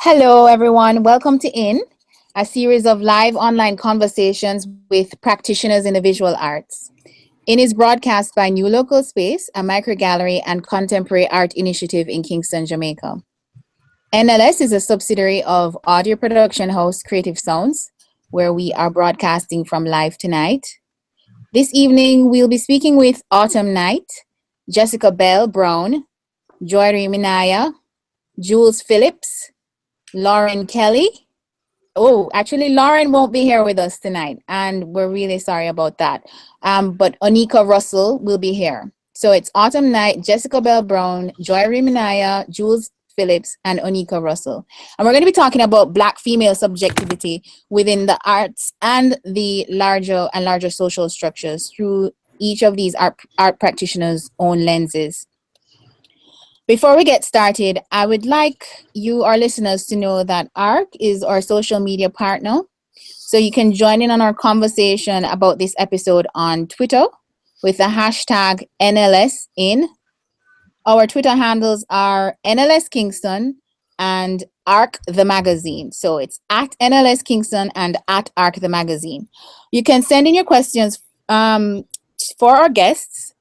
Hello, everyone. Welcome to a series of live online conversations with practitioners in the visual arts. Is broadcast by New Local Space, a micro gallery and contemporary art initiative in Kingston, Jamaica. NLS is a subsidiary of audio production house Creative Sounds, where we are broadcasting from live tonight. This evening, we'll be speaking with Autumn Night, Jessica Bell Brown, Joiri Minaya, Jules Phillips, Lauren Kelly. Oh, actually, Lauren won't be here with us tonight, and we're really sorry about that. But Oneika Russell will be here. So it's Autumn Night, Jessica Bell Brown, Joiri Minaya, Jules Phillips, and Oneika Russell. And we're going to be talking about Black female subjectivity within the arts and the larger social structures through each of these art practitioners' own lenses. Before we get started, I would like you, our listeners, to know that ARC is our social media partner. So you can join in on our conversation about this episode on Twitter with the hashtag NLSIN. Our Twitter handles are NLS Kingston and ARC the Magazine. So it's at NLS Kingston and at ARC the Magazine. You can send in your questions for our guests,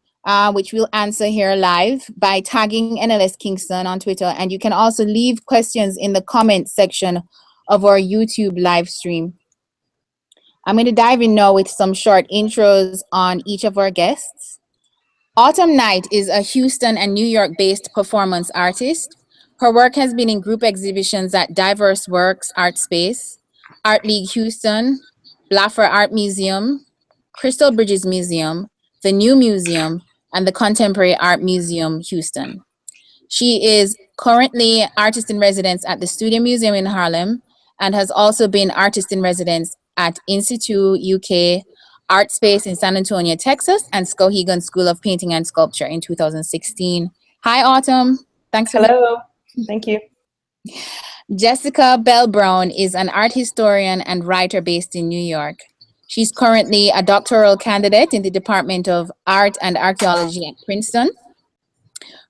which we'll answer here live by tagging NLS Kingston on Twitter. And you can also leave questions in the comment section of our YouTube live stream. I'm going to dive in now with some short intros on each of our guests. Autumn Night is a Houston and New York-based performance artist. Her work has been in group exhibitions at Diverse Works Art Space, Art League Houston, Blaffer Art Museum, Crystal Bridges Museum, the New Museum, and the Contemporary Art Museum, Houston. She is currently artist in residence at the Studio Museum in Harlem and has also been artist in residence at Institute UK Art Space in San Antonio, Texas, and Skowhegan School of Painting and Sculpture in 2016. Hi, Autumn. Thanks for Hello. Thank you. Jessica Bell Brown is an art historian and writer based in New York. She's currently a doctoral candidate in the Department of Art and Archaeology at Princeton.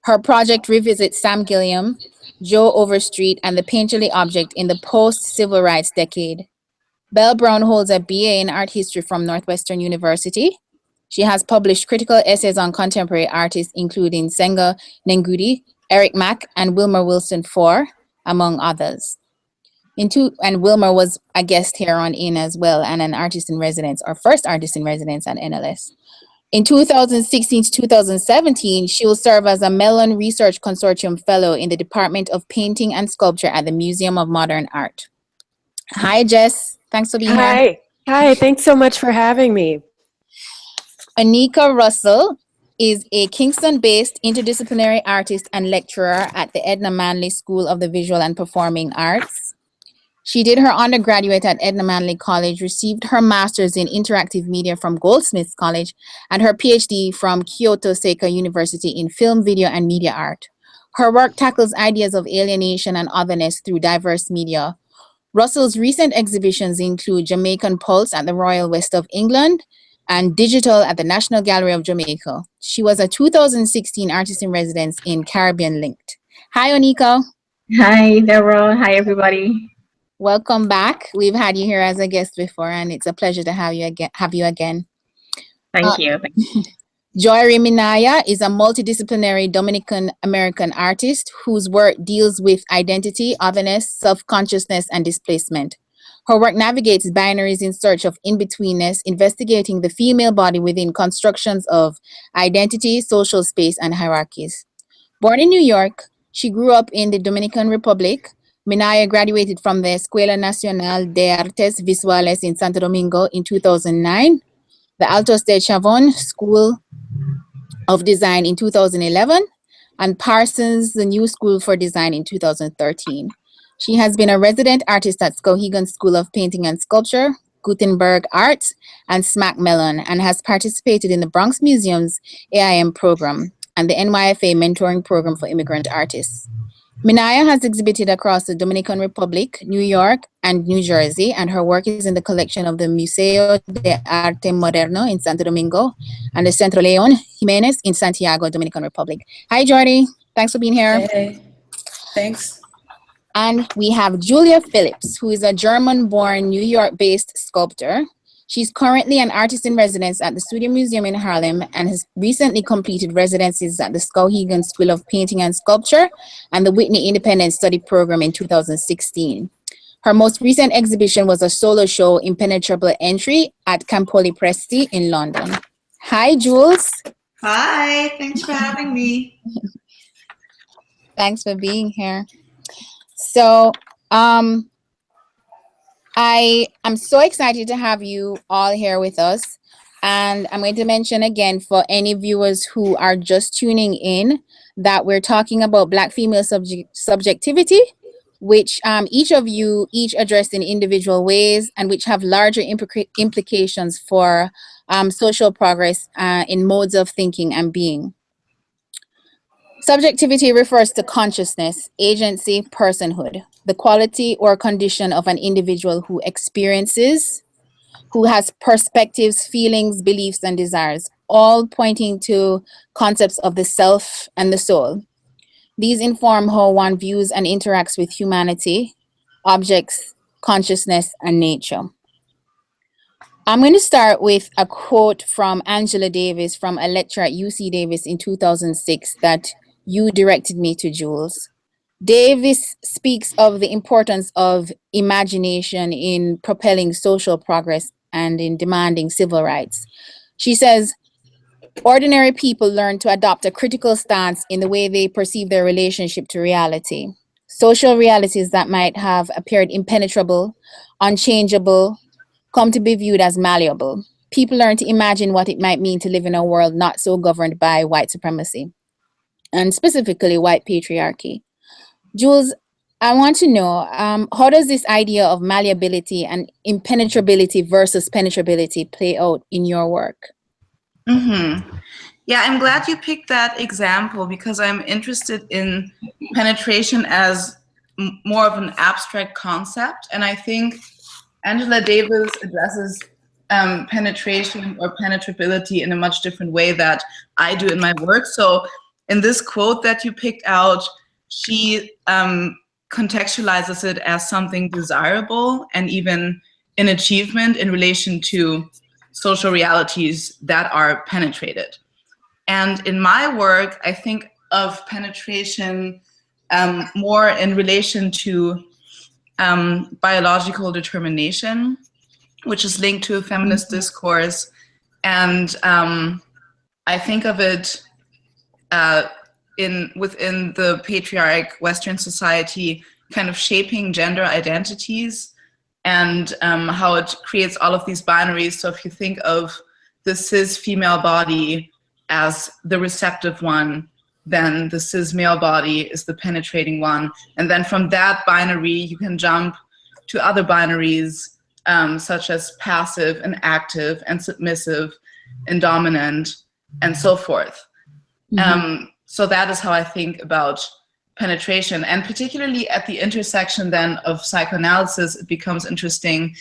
Her project revisits Sam Gilliam, Joe Overstreet, and the painterly object in the post-civil rights decade. Bell Brown holds a BA in art history from Northwestern University. She has published critical essays on contemporary artists, including Senga Nengudi, Eric Mack, and Wilmer Wilson IV, among others. And Wilmer was a guest here on In as well, and an artist in residence, our first artist in residence at NLS. In 2016 to 2017, she will serve as a Mellon Research Consortium Fellow in the Department of Painting and Sculpture at the Museum of Modern Art. Hi, Jess. Thanks for being here. Hi. Thanks so much for having me. Oneika Russell is a Kingston-based interdisciplinary artist and lecturer at the Edna Manley School of the Visual and Performing Arts. She did her undergraduate at Edna Manley College, received her master's in interactive media from Goldsmiths College, and her PhD from Kyoto Seika University in film, video, and media art. Her work tackles ideas of alienation and otherness through diverse media. Russell's recent exhibitions include Jamaican Pulse at the Royal West of England and Digital at the National Gallery of Jamaica. She was a 2016 artist in residence in Caribbean Linked. Hi, Oneika. Hi, Deborah. Hi, everybody. Welcome back. We've had you here as a guest before, and it's a pleasure to have you again. Thank you. Joiri Minaya is a multidisciplinary Dominican-American artist whose work deals with identity, otherness, self-consciousness, and displacement. Her work navigates binaries in search of in-betweenness, investigating the female body within constructions of identity, social space, and hierarchies. Born in New York, she grew up in the Dominican Republic. Minaya graduated from the Escuela Nacional de Artes Visuales in Santo Domingo in 2009, the Altos de Chavon School of Design in 2011, and Parsons, the New School for Design in 2013. She has been a resident artist at Skowhegan School of Painting and Sculpture, Gutenberg Arts, and Smack Mellon, and has participated in the Bronx Museum's AIM program and the NYFA mentoring program for immigrant artists. Minaya has exhibited across the Dominican Republic, New York, and New Jersey, and her work is in the collection of the Museo de Arte Moderno in Santo Domingo and the Centro Leon Jimenez in Santiago, Dominican Republic. Hi, Joiri. Thanks for being here. Hey, thanks. And we have Julia Phillips, who is a German-born, New York-based sculptor. She's currently an artist in residence at the Studio Museum in Harlem and has recently completed residencies at the Skowhegan School of Painting and Sculpture and the Whitney Independent Study Program in 2016. Her most recent exhibition was a solo show, Impenetrable Entry, at Campoli Presti in London. Hi, Jules. Hi, thanks for having me. Thanks for being here. So, I am so excited to have you all here with us. And I'm going to mention again for any viewers who are just tuning in that we're talking about Black female subjectivity, which each of you addressed in individual ways and which have larger implications for social progress in modes of thinking and being. Subjectivity refers to consciousness, agency, personhood, the quality or condition of an individual who experiences, who has perspectives, feelings, beliefs, and desires, all pointing to concepts of the self and the soul. These inform how one views and interacts with humanity, objects, consciousness, and nature. I'm going to start with a quote from Angela Davis from a lecture at UC Davis in 2006 that you directed me to, Jules. Davis speaks of the importance of imagination in propelling social progress and in demanding civil rights. She says, ordinary people learn to adopt a critical stance in the way they perceive their relationship to reality. Social realities that might have appeared impenetrable, unchangeable, come to be viewed as malleable. People learn to imagine what it might mean to live in a world not so governed by white supremacy, and specifically white patriarchy. Jules, I want to know, how does this idea of malleability and impenetrability versus penetrability play out in your work? Yeah, I'm glad you picked that example because I'm interested in penetration as more of an abstract concept. And I think Angela Davis addresses penetration or penetrability in a much different way that I do in my work. So in this quote that you picked out, she contextualizes it as something desirable and even an achievement in relation to social realities that are penetrated. And in my work, I think of penetration more in relation to biological determination, which is linked to a feminist discourse. And I think of it within the patriarch Western society, kind of shaping gender identities and how it creates all of these binaries. So if you think of the cis female body as the receptive one, then the cis male body is the penetrating one. And then from that binary, you can jump to other binaries, such as passive and active and submissive and dominant and so forth. So that is how I think about penetration. And particularly at the intersection then of psychoanalysis, it becomes interesting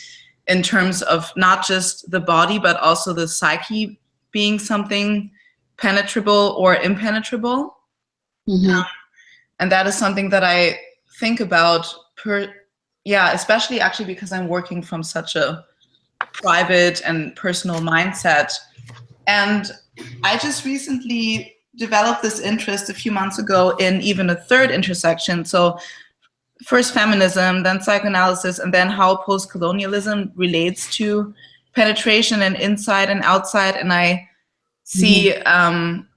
in terms of not just the body, but also the psyche being something penetrable or impenetrable. And that is something that I think about especially actually because I'm working from such a private and personal mindset. And I just recently developed this interest a few months ago in even a third intersection. So first feminism, then psychoanalysis, and then how post-colonialism relates to penetration and inside and outside. And I see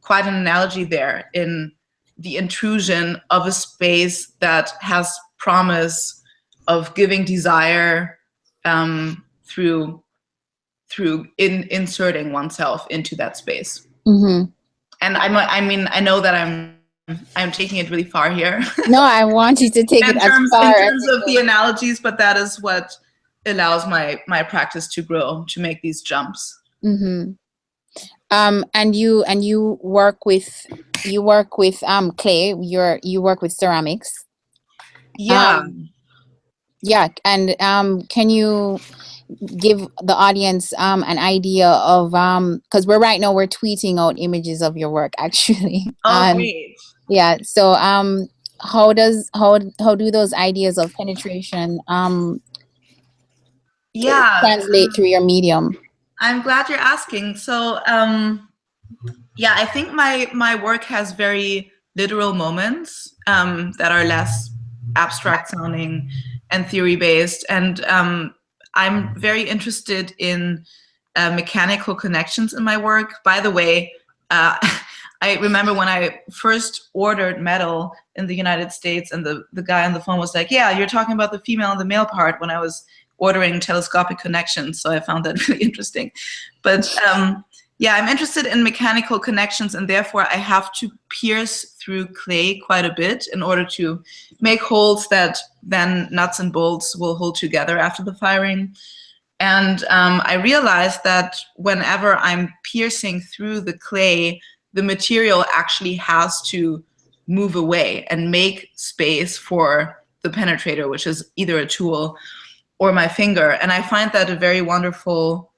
quite an analogy there in the intrusion of a space that has promise of giving desire through inserting oneself into that space. And I know that I'm taking it really far here. No, I want you to take it as far in terms of the analogies, but that is what allows my practice to grow, to make these jumps. And you work with clay. You work with ceramics. And can you give the audience an idea of because right now we're tweeting out images of your work actually. Oh, great. Yeah, so how do those ideas of penetration Yeah, translate through your medium? I'm glad you're asking. So, yeah, I think my work has very literal moments that are less abstract sounding and theory based, and I'm very interested in mechanical connections in my work. By the way, I remember when I first ordered metal in the United States, and the guy on the phone was like, "Yeah, you're talking about the female and the male part," when I was ordering telescopic connections. So I found that really interesting. But yeah, I'm interested in mechanical connections, and therefore I have to pierce through clay quite a bit in order to make holes that then nuts and bolts will hold together after the firing. And I realized that whenever I'm piercing through the clay, the material actually has to move away and make space for the penetrator, which is either a tool or my finger. And I find that a very wonderful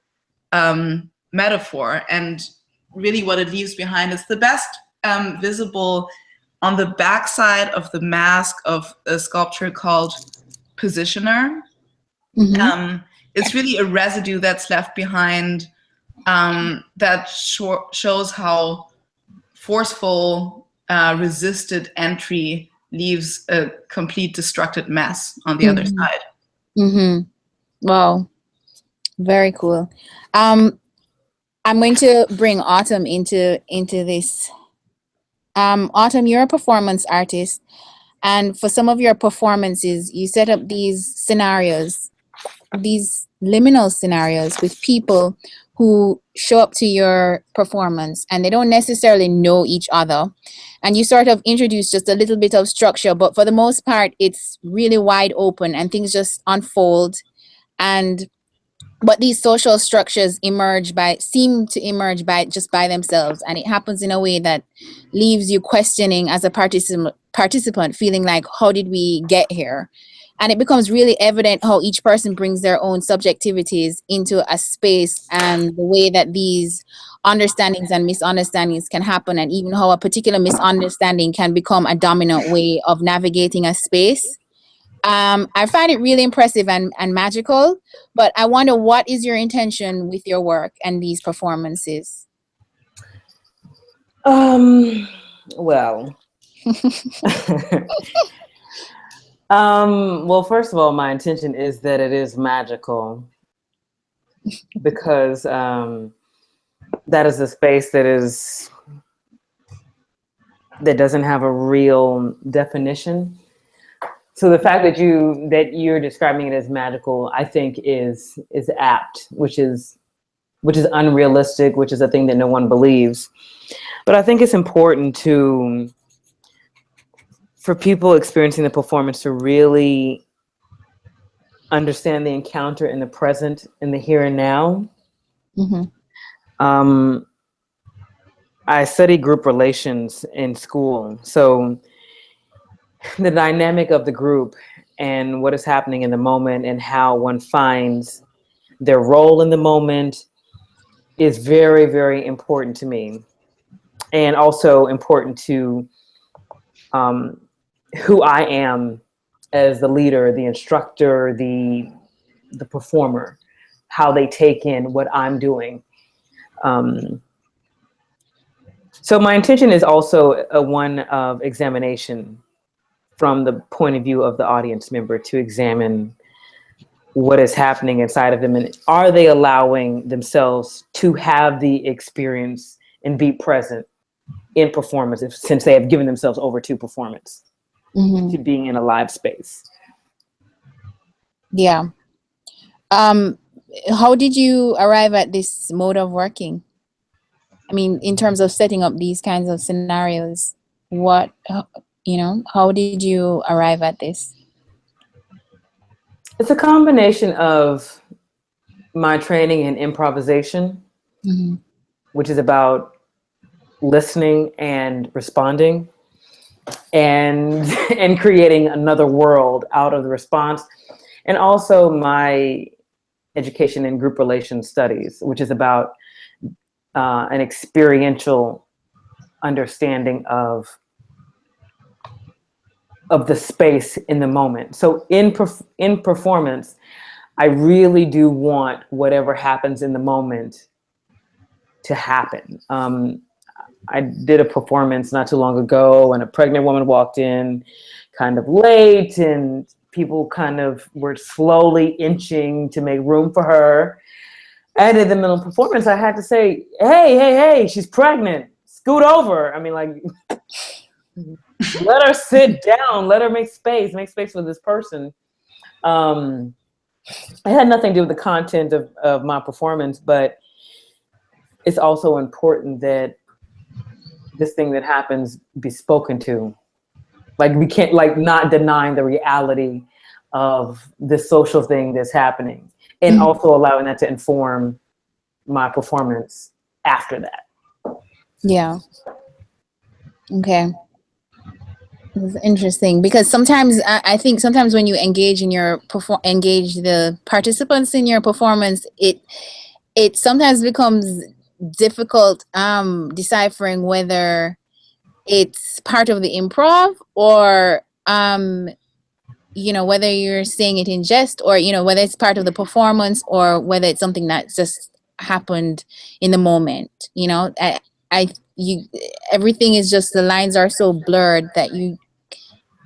metaphor. And really what it leaves behind is the best visible on the backside of the mask of a sculpture called Positioner. Mm-hmm. It's really a residue that's left behind that shows how forceful resisted entry leaves a complete destructed mess on the other Mm-hmm. side. Mm-hmm. Wow. Very cool. I'm going to bring Autumn into this. Autumn, you're a performance artist, and for some of your performances, you set up these scenarios, these liminal scenarios with people who show up to your performance and they don't necessarily know each other. And you sort of introduce just a little bit of structure, but for the most part, it's really wide open and things just unfold. And but these social structures seem to emerge by themselves, and it happens in a way that leaves you questioning as a participant, feeling like, how did we get here? And it becomes really evident how each person brings their own subjectivities into a space, and the way that these understandings and misunderstandings can happen, and even how a particular misunderstanding can become a dominant way of navigating a space. I find it really impressive and magical, but I wonder, what is your intention with your work and these performances? Well, well, first of all, my intention is that it is magical, because that is a space that doesn't have a real definition. So the fact that you're describing it as magical, I think is apt, which is unrealistic, which is a thing that no one believes. But I think it's important for people experiencing the performance to really understand the encounter in the present, in the here and now. Mm-hmm. I studied group relations in school, so the dynamic of the group and what is happening in the moment and how one finds their role in the moment is very, very important to me, and also important to who I am as the leader, the instructor, the performer, how they take in what I'm doing. So my intention is also a one of examination from the point of view of the audience member, to examine what is happening inside of them, and are they allowing themselves to have the experience and be present in performance, since they have given themselves over to performance, Mm-hmm. to being in a live space. Yeah. How did you arrive at this mode of working? I mean, in terms of setting up these kinds of scenarios, how did you arrive at this? It's a combination of my training in improvisation, Mm-hmm. which is about listening and responding, and and creating another world out of the response, and also my education in group relations studies, which is about an experiential understanding of of the space in the moment. So in performance, I really do want whatever happens in the moment to happen. I did a performance not too long ago, and a pregnant woman walked in kind of late, and people kind of were slowly inching to make room for her. And in the middle of performance, I had to say, hey, she's pregnant. Scoot over. I mean, like, let her sit down. Let her make space for this person. It had nothing to do with the content of my performance, but it's also important that this thing that happens be spoken to. Like, we can't, like, not denying the reality of this social thing that's happening, and also allowing that to inform my performance after that. Yeah. Okay. It's interesting because sometimes I think sometimes when you engage in your engage the participants in your performance, it sometimes becomes difficult deciphering whether it's part of the improv or whether you're saying it in jest, or whether it's part of the performance, or whether it's something that just happened in the moment. Everything is just, the lines are so blurred that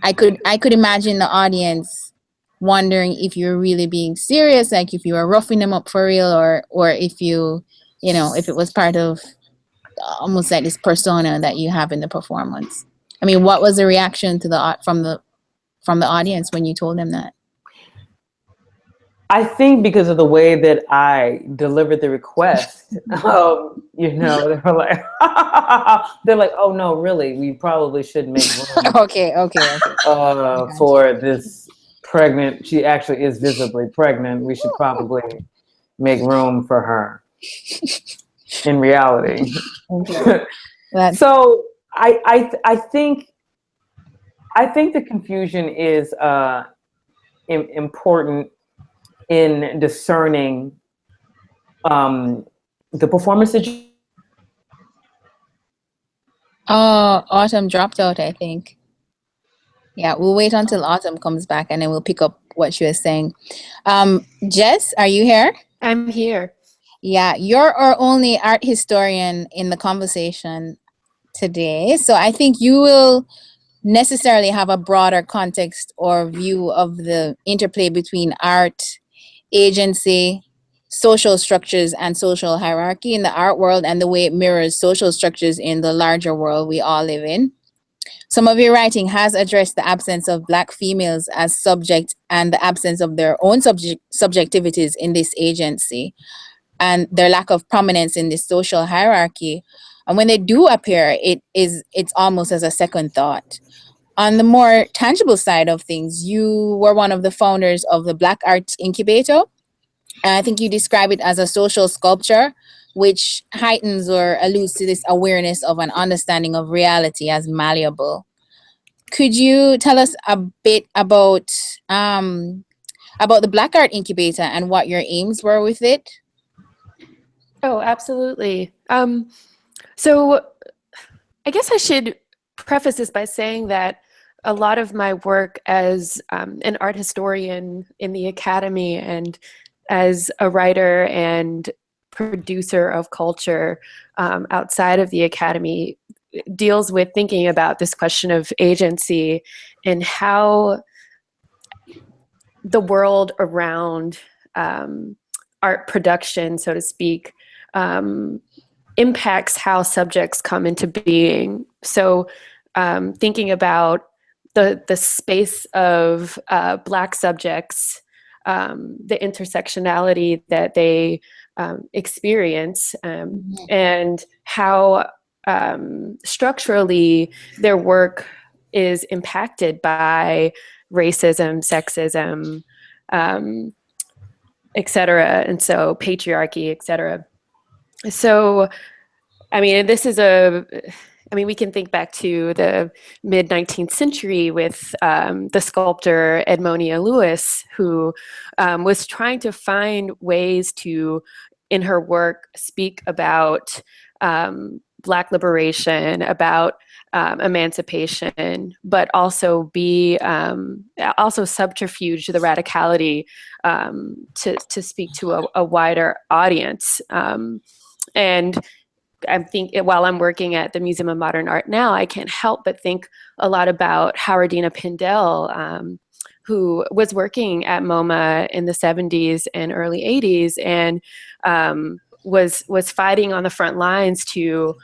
I could imagine the audience wondering if you're really being serious, like if you were roughing them up for real, or if if it was part of almost like this persona that you have in the performance. I mean, what was the reaction to from the audience when you told them that? I think because of the way that I delivered the request, they were like, oh no, really, we probably should make room. Okay. For this pregnant, she actually is visibly pregnant. We should probably make room for her. In reality, Okay. So I think the confusion is important in discerning the performance that you. Oh, Autumn dropped out, I think. Yeah, we'll wait until Autumn comes back and then we'll pick up what she was saying. Jess, are you here? I'm here. Yeah, you're our only art historian in the conversation today. So I think you will necessarily have a broader context or view of the interplay between art, agency, social structures, and social hierarchy in the art world, and the way it mirrors social structures in the larger world we all live in. Some of your writing has addressed the absence of Black females as subject and the absence of their own subjectivities in this agency, and their lack of prominence in this social hierarchy. And when they do appear, it's almost as a second thought. On the more tangible side of things, you were one of the founders of the Black Art Incubator. And I think you describe it as a social sculpture, which heightens or alludes to this awareness of an understanding of reality as malleable. Could you tell us a bit about the Black Art Incubator and what your aims were with it? Oh, absolutely. So I guess I should preface this by saying that a lot of my work as an art historian in the academy and as a writer and producer of culture outside of the academy deals with thinking about this question of agency and how the world around art production, so to speak, impacts how subjects come into being. So thinking about the space of Black subjects, the intersectionality that they experience, and how structurally their work is impacted by racism, sexism, et cetera, and so patriarchy, et cetera. So, I mean, we can think back to the mid-19th century with the sculptor Edmonia Lewis, who was trying to find ways to, in her work, speak about Black liberation, about emancipation, but also be also subterfuge the radicality to speak to a wider audience. And I think while I'm working at the Museum of Modern Art now, I can't help but think a lot about Howardina Pindell, who was working at MoMA in the 70s and early 80s, and was fighting on the front lines to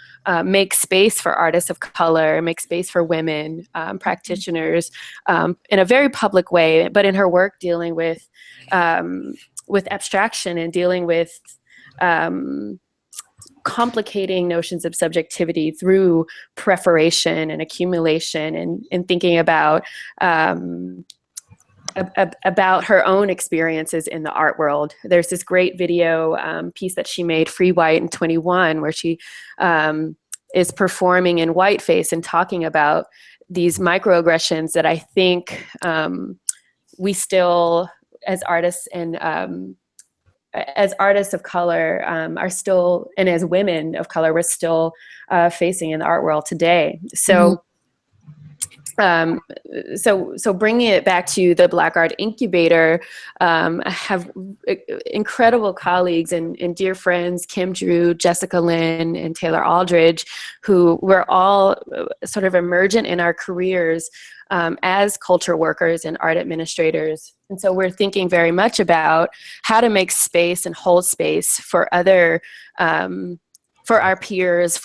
make space for artists of color, make space for women practitioners in a very public way, but in her work dealing with abstraction and dealing with complicating notions of subjectivity through preparation and accumulation, and thinking about her own experiences in the art world. There's this great video piece that she made, Free White in 21, where she is performing in whiteface and talking about these microaggressions that I think we still, as artists and as artists of color, are still, and as women of color, we're still facing in the art world today. So, so bringing it back to the Black Art Incubator, I have incredible colleagues and dear friends, Kim Drew, Jessica Lynn, and Taylor Aldridge, who were all sort of emergent in our careers as culture workers and art administrators. And so we're thinking very much about how to make space and hold space for other, for our peers,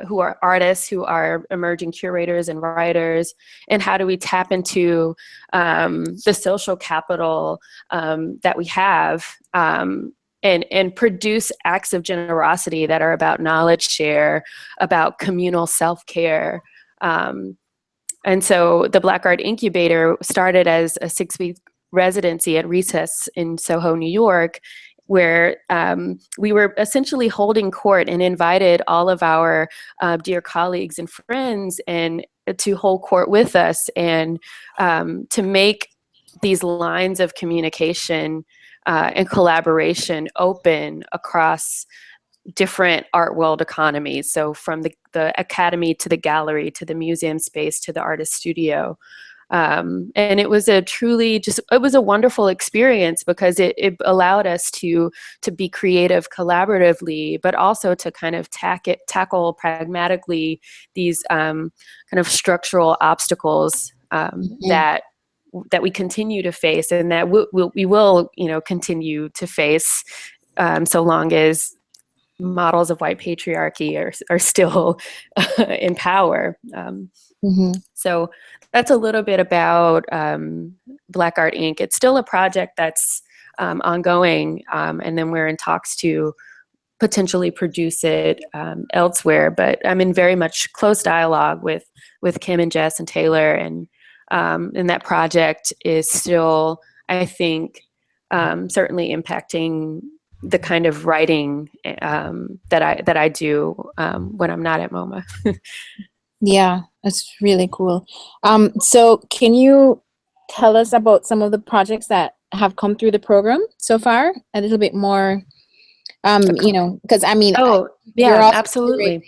who are artists, who are emerging curators and writers, and how do we tap into the social capital that we have, and produce acts of generosity that are about knowledge share, about communal self-care. And so the Black Art Incubator started as a 6-week residency at Recess in Soho, New York, where we were essentially holding court and invited all of our dear colleagues and friends and to hold court with us, and to make these lines of communication and collaboration open across different art world economies. So from the academy to the gallery to the museum space to the artist studio. And it was it was a wonderful experience, because it allowed us to be creative collaboratively, but also to kind of tackle pragmatically these kind of structural obstacles that we continue to face, and that we will continue to face so long as models of white patriarchy are still in power. So that's a little bit about Black Art Inc. It's still a project that's ongoing, and then we're in talks to potentially produce it elsewhere. But I'm in very much close dialogue with Kim and Jess and Taylor, and that project is still, I think, certainly impacting the kind of writing that I do when I'm not at MoMA. Yeah, that's really cool. So can you tell us about some of the projects that have come through the program so far? A little bit more, because I mean, yeah, absolutely.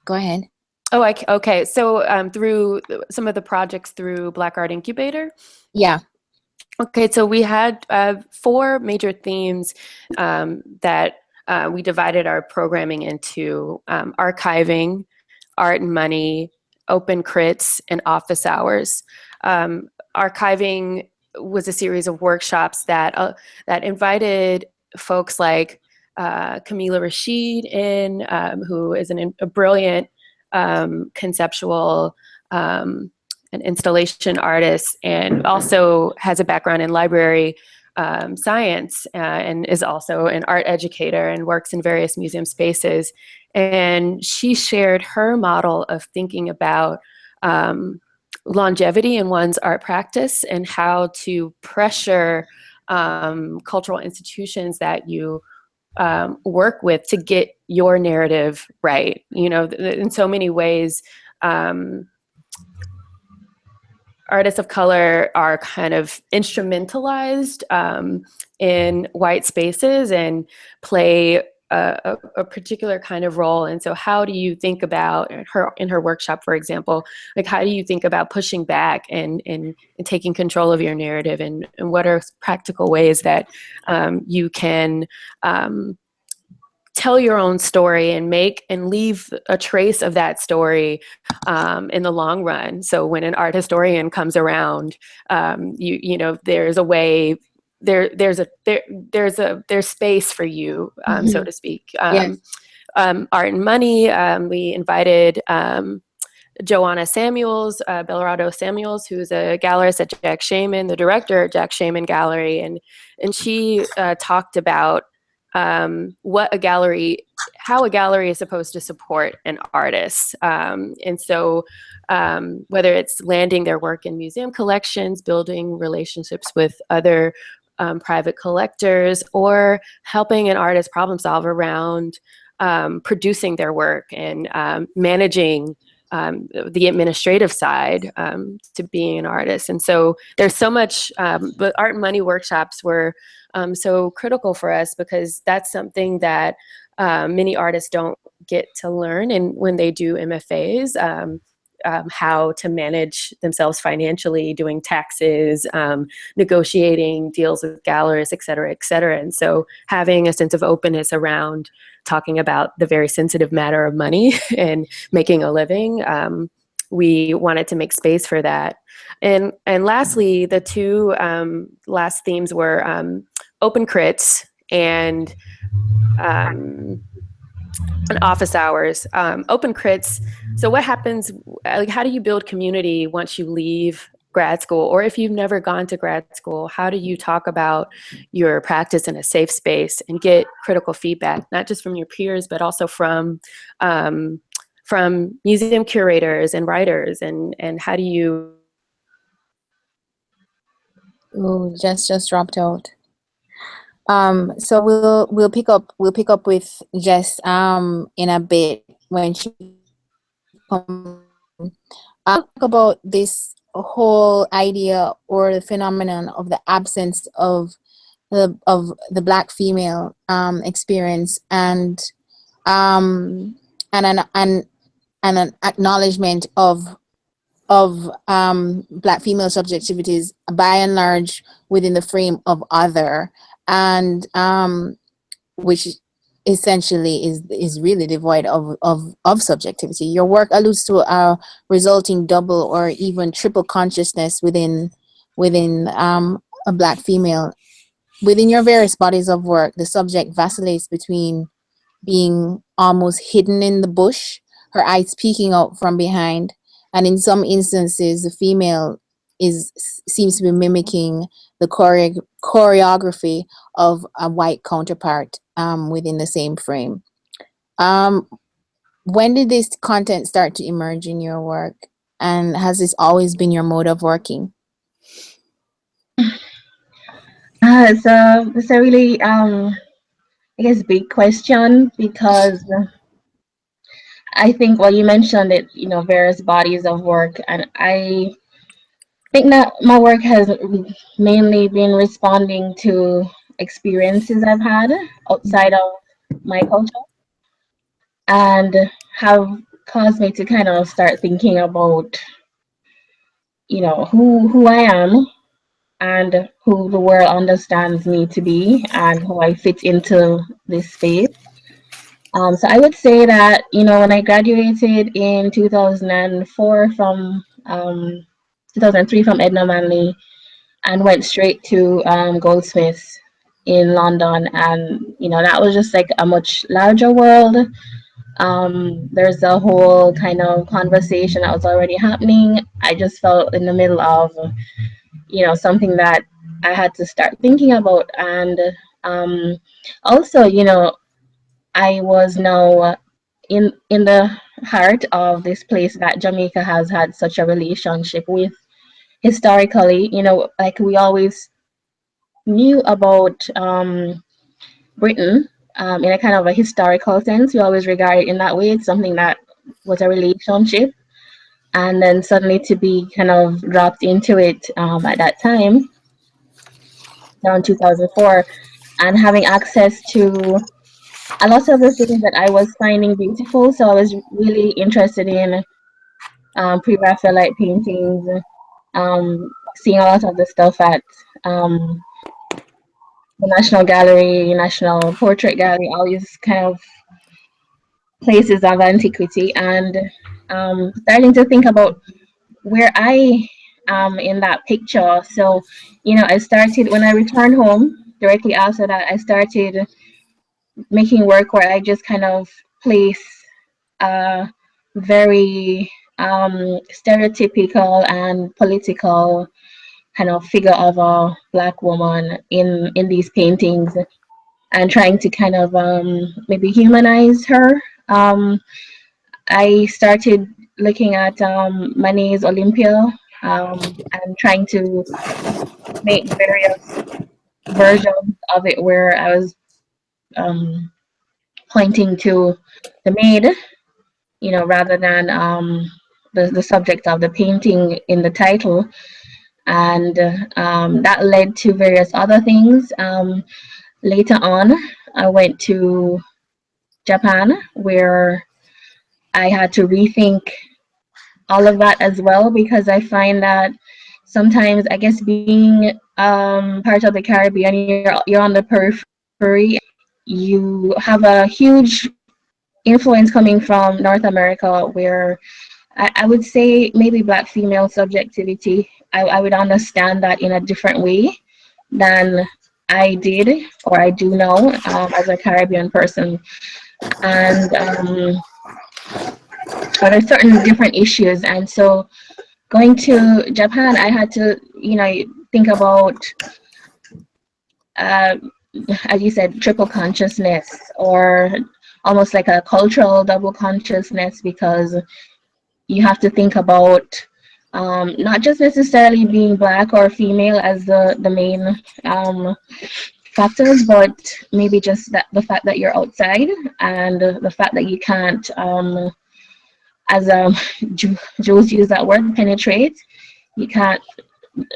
Go ahead. Okay. So through some of the projects through Black Art Incubator? Yeah. Okay, so we had 4 major themes that we divided our programming into: archiving, art and money, open crits, and office hours. Archiving was a series of workshops that invited folks like Camila Rashid in, who is a brilliant conceptual an installation artist, and also has a background in library science, and is also an art educator and works in various museum spaces. And she shared her model of thinking about longevity in one's art practice, and how to pressure cultural institutions that you work with to get your narrative right. In so many ways, artists of color are kind of instrumentalized in white spaces and play a particular kind of role. And so how do you think about her in her workshop, for example, like how do you think about pushing back and taking control of your narrative, and what are practical ways that you can tell your own story and make and leave a trace of that story in the long run. So when an art historian comes around, you know, there's a way, there's space for you, so to speak. Yes. Art and Money, we invited Joanna Samuels, Bellarado Samuels, who's a gallerist at Jack Shaman, the director at Jack Shaman Gallery, and she talked about how a gallery is supposed to support an artist. And so whether it's landing their work in museum collections, building relationships with other private collectors, or helping an artist problem solve around producing their work and managing the administrative side to being an artist. And so there's so much, but Art and Money workshops were so critical for us, because that's something that many artists don't get to learn. And when they do MFAs, how to manage themselves financially, doing taxes, negotiating deals with gallerists, et cetera, et cetera. And so having a sense of openness around talking about the very sensitive matter of money and making a living, we wanted to make space for that. And lastly, the two last themes were open crits and office hours. Open crits. So what happens, like, how do you build community once you leave grad school? Or if you've never gone to grad school, how do you talk about your practice in a safe space and get critical feedback, not just from your peers, but also from museum curators and writers? And how do you... Oh, just dropped out. So we'll pick up with Jess in a bit when she comes. I'll talk about this whole idea or the phenomenon of the absence of the Black female experience, and an acknowledgement of Black female subjectivities by and large within the frame of other, and which essentially is really devoid of subjectivity. Your work alludes to a resulting double or even triple consciousness within a Black female. Within your various bodies of work, the subject vacillates between being almost hidden in the bush, her eyes peeking out from behind, and in some instances, the female seems to be mimicking the choreography of a white counterpart within the same frame. When did this content start to emerge in your work, and has this always been your mode of working? So it's a really, I guess, big question, because I think, well, you mentioned it, you know, various bodies of work, and I think that my work has mainly been responding to experiences I've had outside of my culture, and have caused me to kind of start thinking about, you know, who I am and who the world understands me to be and who I fit into this space. So I would say that, you know, when I graduated in 2004 from 2003 from Edna Manley, and went straight to Goldsmiths in London, and you know, that was just like a much larger world. There's a whole kind of conversation that was already happening. I just felt in the middle of, you know, something that I had to start thinking about, and also, you know, I was now in the heart of this place that Jamaica has had such a relationship with historically. You know, like, we always knew about Britain in a kind of a historical sense. We always regard it in that way. It's something that was a relationship, and then suddenly to be kind of dropped into it at that time, around 2004, and having access to a lot of the things that I was finding beautiful. So I was really interested in pre-Raphaelite paintings, seeing a lot of the stuff at the National Gallery, National Portrait Gallery, all these kind of places of antiquity, and starting to think about where I am in that picture. So, I started when I returned home directly after that. I started making work where I just kind of place a very stereotypical and political kind of figure of a Black woman in these paintings, and trying to kind of maybe humanize her. I started looking at Manet's Olympia, and trying to make various versions of it where I was pointing to the maid, rather than the subject of the painting in the title. And that led to various other things. Later on, I went to Japan, where I had to rethink all of that as well, because I find that sometimes, I guess, being part of the Caribbean, you're on the periphery. You have a huge influence coming from North America, where I would say maybe Black female subjectivity, I would understand that in a different way than I did or I do now, as a Caribbean person. And but there's certain different issues. And so going to Japan, I had to, think about, as you said, triple consciousness, or almost like a cultural double consciousness, because you have to think about not just necessarily being Black or female as the main factors, but maybe just that the fact that you're outside, and the fact that you can't, as Jules used that word, penetrate. You can't,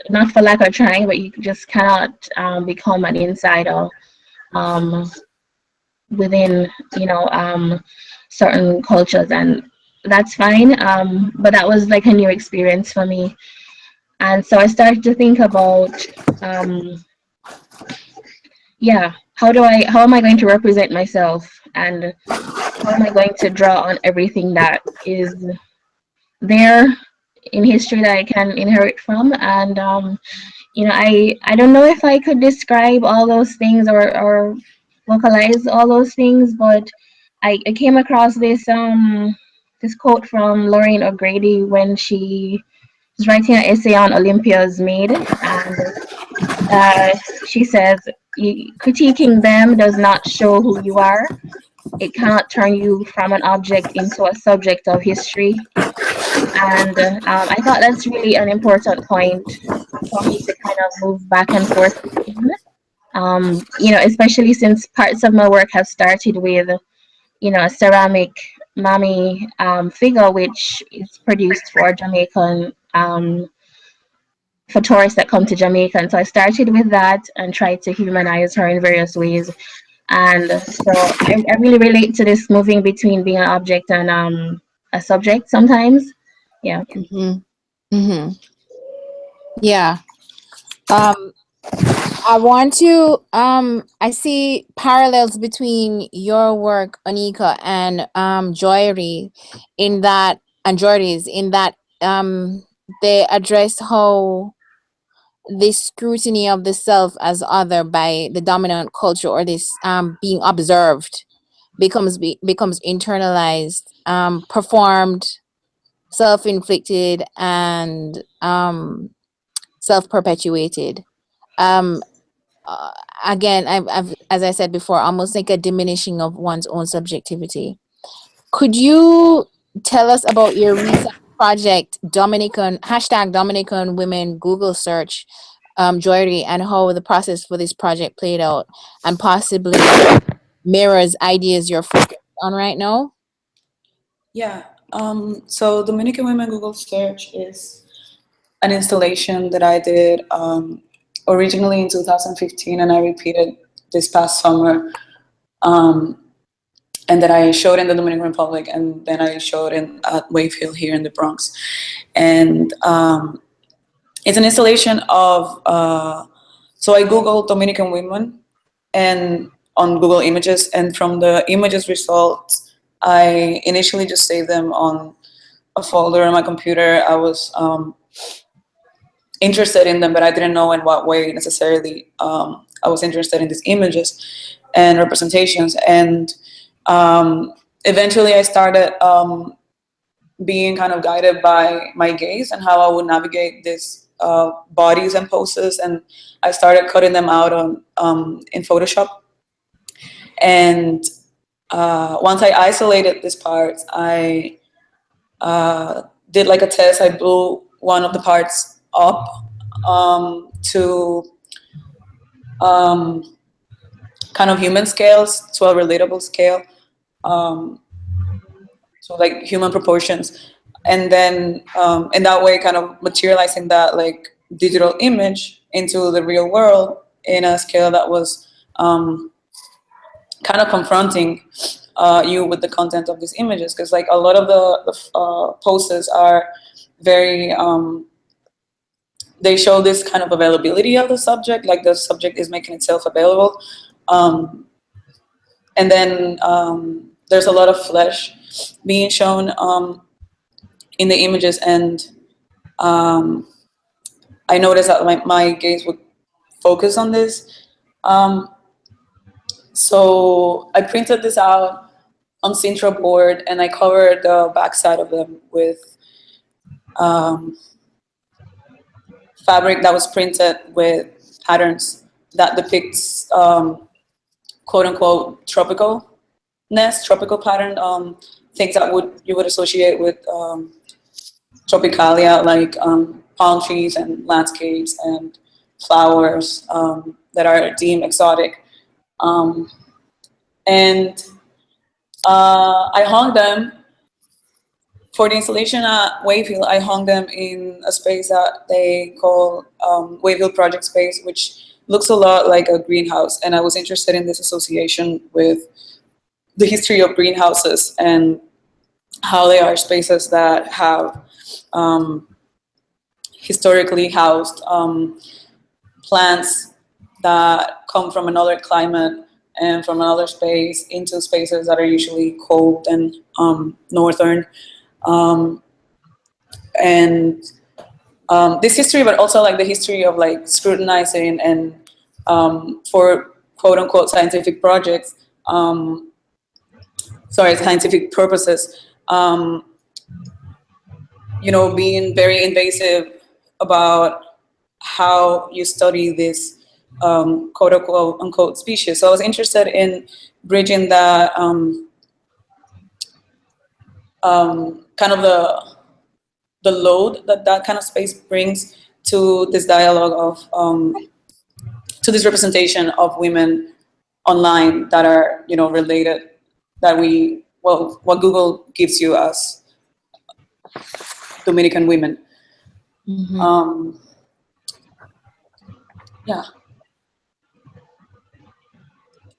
not for lack of trying, but you just cannot become an insider within, certain cultures, and that's fine. But that was like a new experience for me. And so I started to think about, how am I going to represent myself, and how am I going to draw on everything that is there in history that I can inherit from. And I don't know if I could describe all those things, or vocalize all those things, but I came across this quote from Lorraine O'Grady when she was writing an essay on Olympia's maid, and she says, critiquing them does not show who you are. It cannot turn you from an object into a subject of history. And I thought that's really an important point for me to kind of move back and forth between. Especially since parts of my work have started with, a ceramic mommy figure, which is produced for Jamaican, for tourists that come to Jamaica. And so I started with that and tried to humanize her in various ways. And so I really relate to this moving between being an object and a subject sometimes. Yeah. Yeah. I want to I see parallels between your work, Oneika, and Joiri, in that, and Joiri's, in that they address how the scrutiny of the self as other by the dominant culture, or this being observed, becomes internalized, performed, self-inflicted, and self-perpetuated. Again, I've, as I said before, almost like a diminishing of one's own subjectivity. Could you tell us about your recent project, Dominican Women Google search, Joiri, and how the process for this project played out, and possibly mirrors ideas you're focused on right now? Yeah. So Dominican Women Google Search is an installation that I did originally in 2015, and I repeated this past summer. and that I showed in the Dominican Republic, and then I showed at Wave Hill here in the Bronx. And it's an installation of, so I Googled Dominican women and on Google Images, and from the images results, I initially just saved them on a folder on my computer. I was interested in them, but I didn't know in what way necessarily I was interested in these images and representations. And eventually I started being kind of guided by my gaze and how I would navigate these bodies and poses. And I started cutting them out in Photoshop. And once I isolated these parts, I did like a test. I blew one of the parts up to kind of human scales, to a relatable scale, so like human proportions, and then in that way kind of materializing that like digital image into the real world in a scale that was kind of confronting you with the content of these images, because like a lot of the poses are very they show this kind of availability of the subject, like the subject is making itself available. And then there's a lot of flesh being shown in the images. And I noticed that my gaze would focus on this. So I printed this out on Sintra board, and I covered the backside of them with fabric that was printed with patterns that depicts quote unquote tropical pattern, things that you would associate with tropicalia, like palm trees and landscapes and flowers that are deemed exotic. And I hung them for the installation at Wave Hill. I hung them in a space that they call Wave Hill Project Space, which looks a lot like a greenhouse. And I was interested in this association with the history of greenhouses and how they are spaces that have historically housed plants that come from another climate and from another space into spaces that are usually cold and northern. And this history, but also like the history of like scrutinizing and for quote unquote scientific projects, scientific purposes, being very invasive about how you study this quote unquote species. So I was interested in bridging that kind of the load that kind of space brings to this dialogue of to this representation of women online that are related, that what Google gives you as Dominican women. Mm-hmm. Yeah.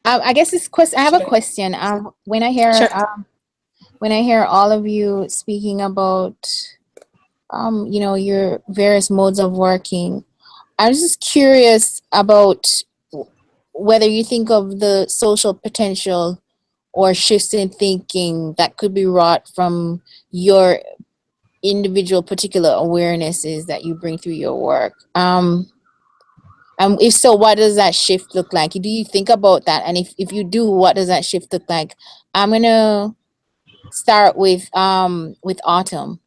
I guess this question. I have a question. When I hear all of you speaking about your various modes of working, I was just curious about whether you think of the social potential or shifts in thinking that could be wrought from your individual particular awarenesses that you bring through your work. If so, what does that shift look like? Do you think about that? And if you do, what does that shift look like? I'm gonna start with Autumn.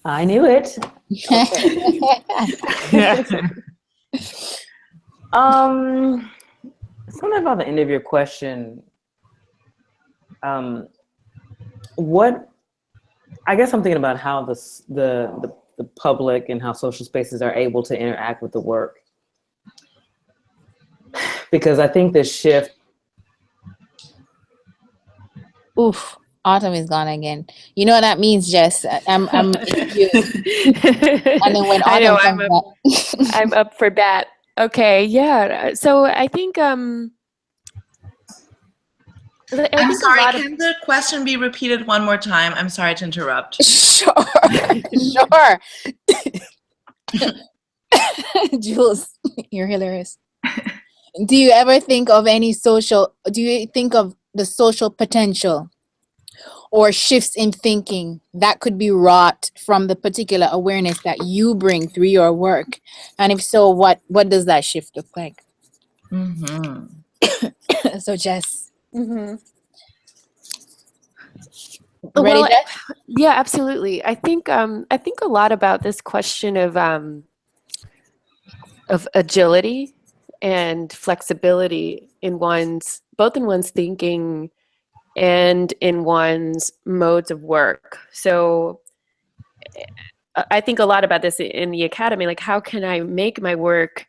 I knew it. Something about the end of your question. I guess I'm thinking about how the public and how social spaces are able to interact with the work. Because I think the shift. Oof, Autumn is gone again. You know what that means, Jess? I'm confused. And then when I know, Autumn comes back. I'm up for bat. Okay, yeah. So I think I'm think sorry, a lot of can the question be repeated one more time? I'm sorry to interrupt. Sure. Sure. Jules, you're hilarious. Do you ever think of do you think of the social potential or shifts in thinking that could be wrought from the particular awareness that you bring through your work? And if so, what does that shift look like? So Jess, Mhm. ready, Well, Jess? yeah, absolutely. I think a lot about this question of agility and flexibility in both in one's thinking and in one's modes of work. So I think a lot about this in the academy, like how can I make my work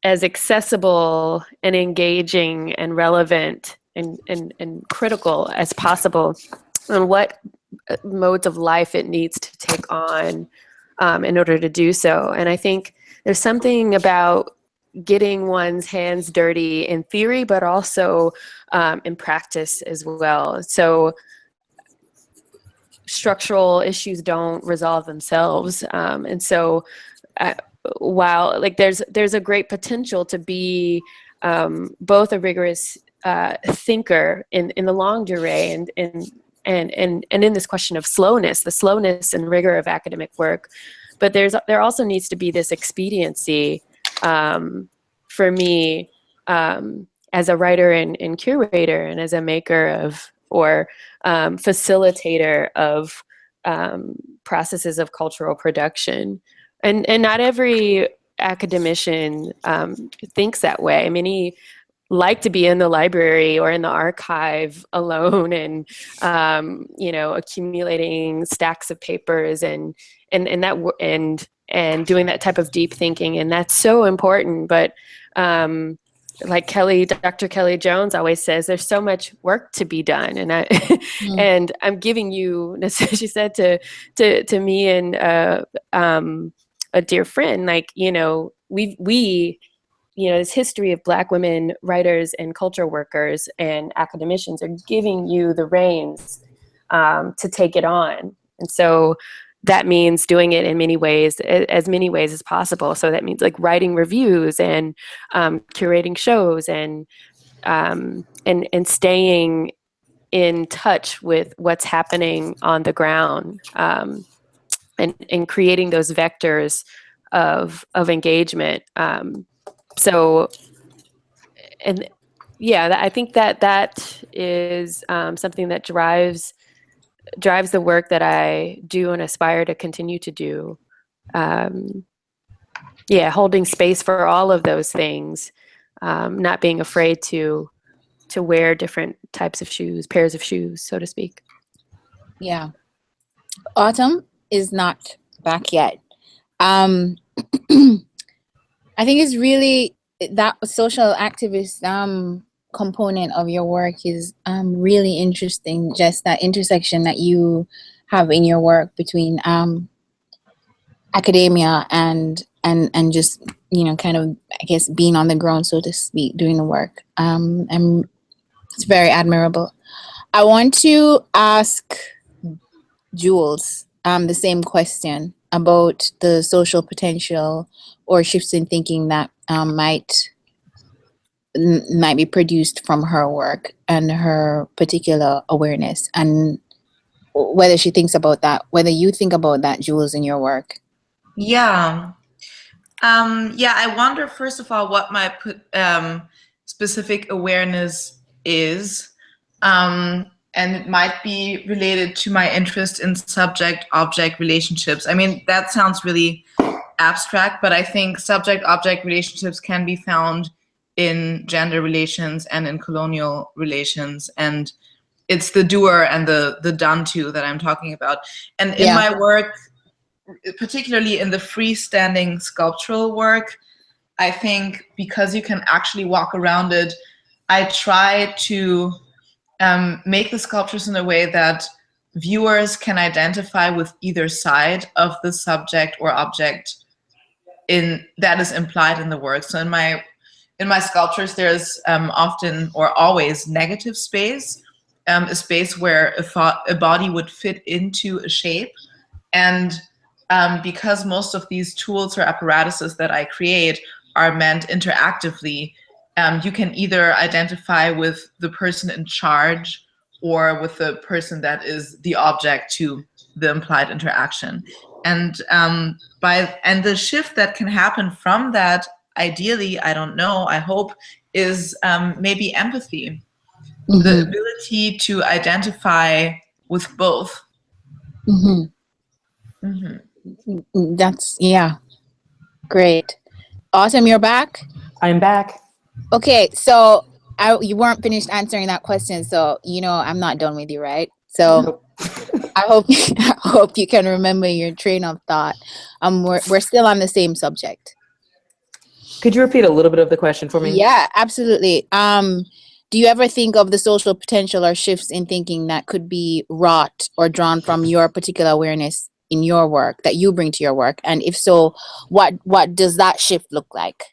as accessible and engaging and relevant and critical as possible, and what modes of life it needs to take on in order to do so. And I think there's something about getting one's hands dirty in theory, but also in practice as well. So structural issues don't resolve themselves. And so while like there's a great potential to be both a rigorous thinker in the longue durée and in this question of slowness, the slowness and rigor of academic work, but there also needs to be this expediency for me as a writer and curator and as a maker of or facilitator of processes of cultural production. And not every academician thinks that way. Many like to be in the library or in the archive alone and accumulating stacks of papers and doing that type of deep thinking, and that's so important. But like Dr. Kelly Jones always says, there's so much work to be done, and and I'm giving you, she said to me and a dear friend, like we this history of Black women writers and culture workers and academicians are giving you the reins to take it on, and so that means doing it in many ways as possible. So that means like writing reviews and curating shows and staying in touch with what's happening on the ground, and creating those vectors of engagement. So, and yeah, I think that is something that drives the work that I do and aspire to continue to do. Holding space for all of those things, not being afraid to wear different types of shoes, pairs of shoes, so to speak. Yeah. Autumn is not back yet. I think it's really that social activist component of your work is really interesting. Just that intersection that you have in your work between academia and just kind of, I guess, being on the ground, so to speak, doing the work. And it's very admirable. I want to ask Jules the same question about the social potential or shifts in thinking that might be produced from her work and her particular awareness, and whether she thinks about that, whether you think about that, Jules, in your work. Yeah. I wonder, first of all, what my specific awareness is. And it might be related to my interest in subject-object relationships. I mean, that sounds really abstract, but I think subject-object relationships can be found in gender relations and in colonial relations. And it's the doer and the done to that I'm talking about. And in my work, particularly in the freestanding sculptural work, I think because you can actually walk around it, I try to make the sculptures in a way that viewers can identify with either side of the subject or object that is implied in the work. So in my in my sculptures, there's often or always negative space, a space where a body would fit into a shape. And because most of these tools or apparatuses that I create are meant interactively, you can either identify with the person in charge or with the person that is the object to the implied interaction. And the shift that can happen from that, ideally, I don't know, I hope, is maybe empathy, the ability to identify with both. That's, yeah, great. Autumn, you're back? I'm back. Okay, so you weren't finished answering that question, so I'm not done with you, right? So I hope you can remember your train of thought. We're still on the same subject. Could you repeat a little bit of the question for me? Yeah, absolutely. Do you ever think of the social potential or shifts in thinking that could be wrought or drawn from your particular awareness in your work that you bring to your work? And if so, what does that shift look like?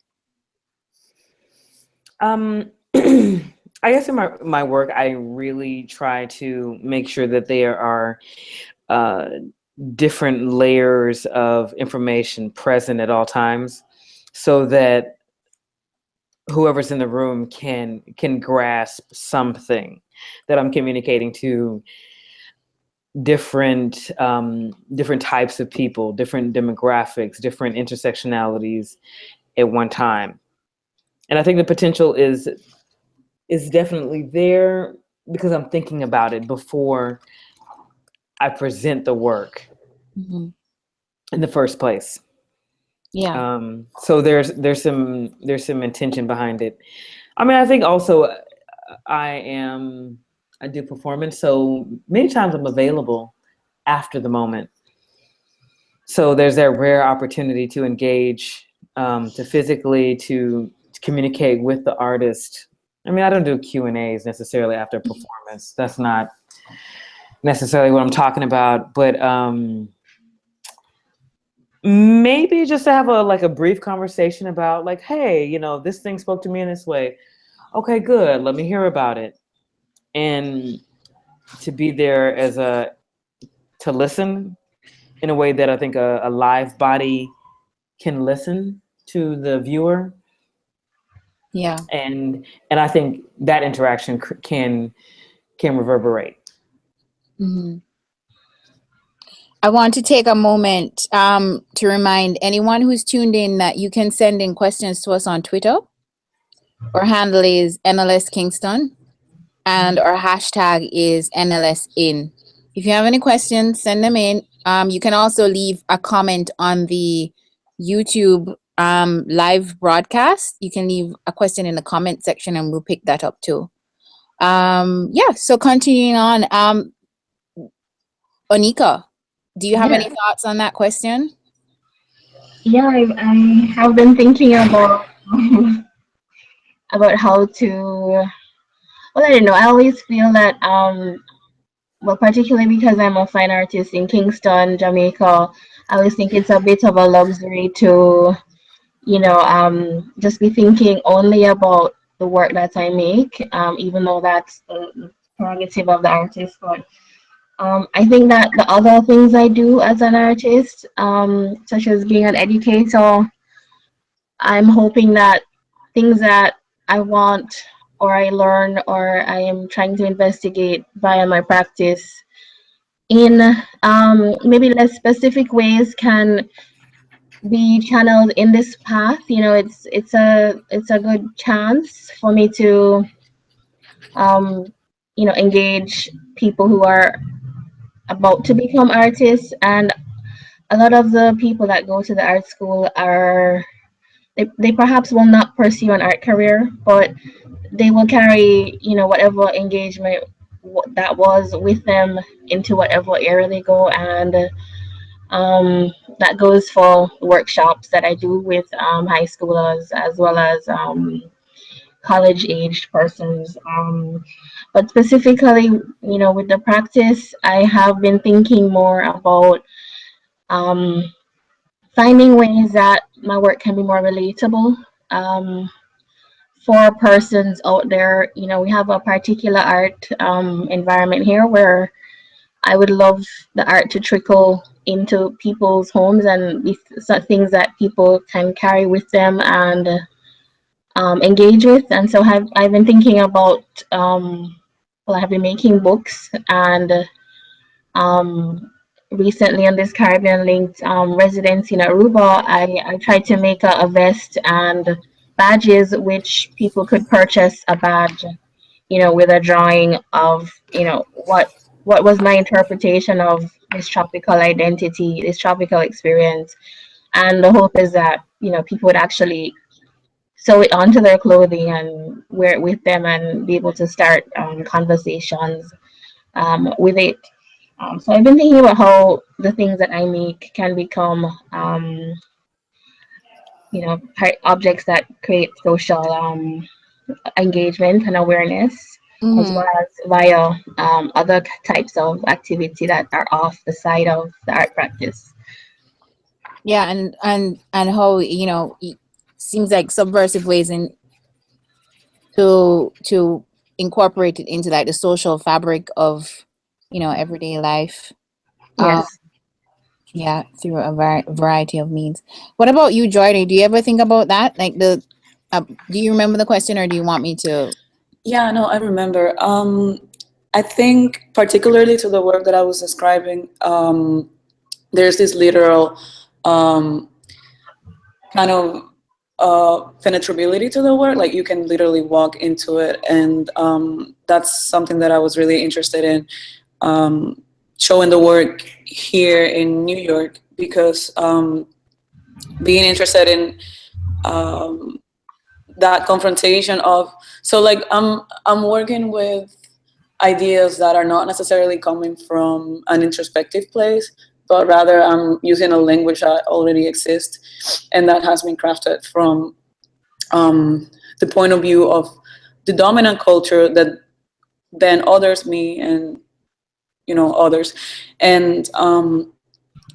I guess in my work, I really try to make sure that there are different layers of information present at all times, so that whoever's in the room can grasp something that I'm communicating to different types of people, different demographics, different intersectionalities at one time. And I think the potential is definitely there because I'm thinking about it before I present the work in the first place. Yeah. So there's some intention behind it. I mean, I think also I do performance, so many times I'm available after the moment. So there's that rare opportunity to engage, to physically to communicate with the artist. I mean, I don't do Q&As necessarily after a performance. That's not necessarily what I'm talking about, but maybe just to have a brief conversation about like, hey, this thing spoke to me in this way. Okay, good. Let me hear about it. And to be there to listen in a way that I think a live body can listen to the viewer. Yeah. And I think that interaction can reverberate. I want to take a moment to remind anyone who's tuned in that you can send in questions to us on Twitter. Our handle is NLS Kingston and our hashtag is NLSin. If you have any questions, send them in. You can also leave a comment on the YouTube live broadcast. You can leave a question in the comment section and we'll pick that up too. So continuing on, Oneika, do you have any thoughts on that question? Yeah, I have been thinking about how to. Well, I don't know. I always feel that particularly because I'm a fine artist in Kingston, Jamaica, I always think it's a bit of a luxury to, just be thinking only about the work that I make, even though that's the prerogative of the artist. But I think that the other things I do as an artist, such as being an educator, I'm hoping that things that I want or I learn or I am trying to investigate via my practice in maybe less specific ways can be channeled in this path. It's a good chance for me to engage people who are about to become artists. And a lot of the people that go to the art school they perhaps will not pursue an art career, but they will carry whatever engagement that was with them into whatever area they go. And that goes for workshops that I do with high schoolers as well as college-aged persons. But specifically, with the practice, I have been thinking more about finding ways that my work can be more relatable. for persons out there, you know, we have a particular art environment here where I would love the art to trickle into people's homes and be things that people can carry with them and engage with. And so I've been thinking about, well, I have been making books and recently on this Caribbean linked residency in Aruba, I tried to make a vest and badges which people could purchase a badge, you know, with a drawing of, you know, what was my interpretation of this tropical identity, this tropical experience. And the hope is that, you know, people would actually sew it onto their clothing and wear it with them and be able to start conversations with it. So I've been thinking about how the things that I make can become, you know, objects that create social engagement and awareness, as well as via other types of activity that are off the side of the art practice. Yeah, and how, you know, it seems like subversive ways in to incorporate it into like the social fabric of, you know, everyday life. Yes. Yeah, through a variety of means. What about you, Joiri? Do you ever think about that? Like do you remember the question, or do you want me to? Yeah, no, I remember. I think particularly to the work that I was describing, there's this literal kind of penetrability to the work. Like you can literally walk into it, and that's something that I was really interested in showing the work here in New York, because being interested in that confrontation of, so like I'm working with ideas that are not necessarily coming from an introspective place, but rather I'm using a language that already exists and that has been crafted from the point of view of the dominant culture that then others me and, you know, others. And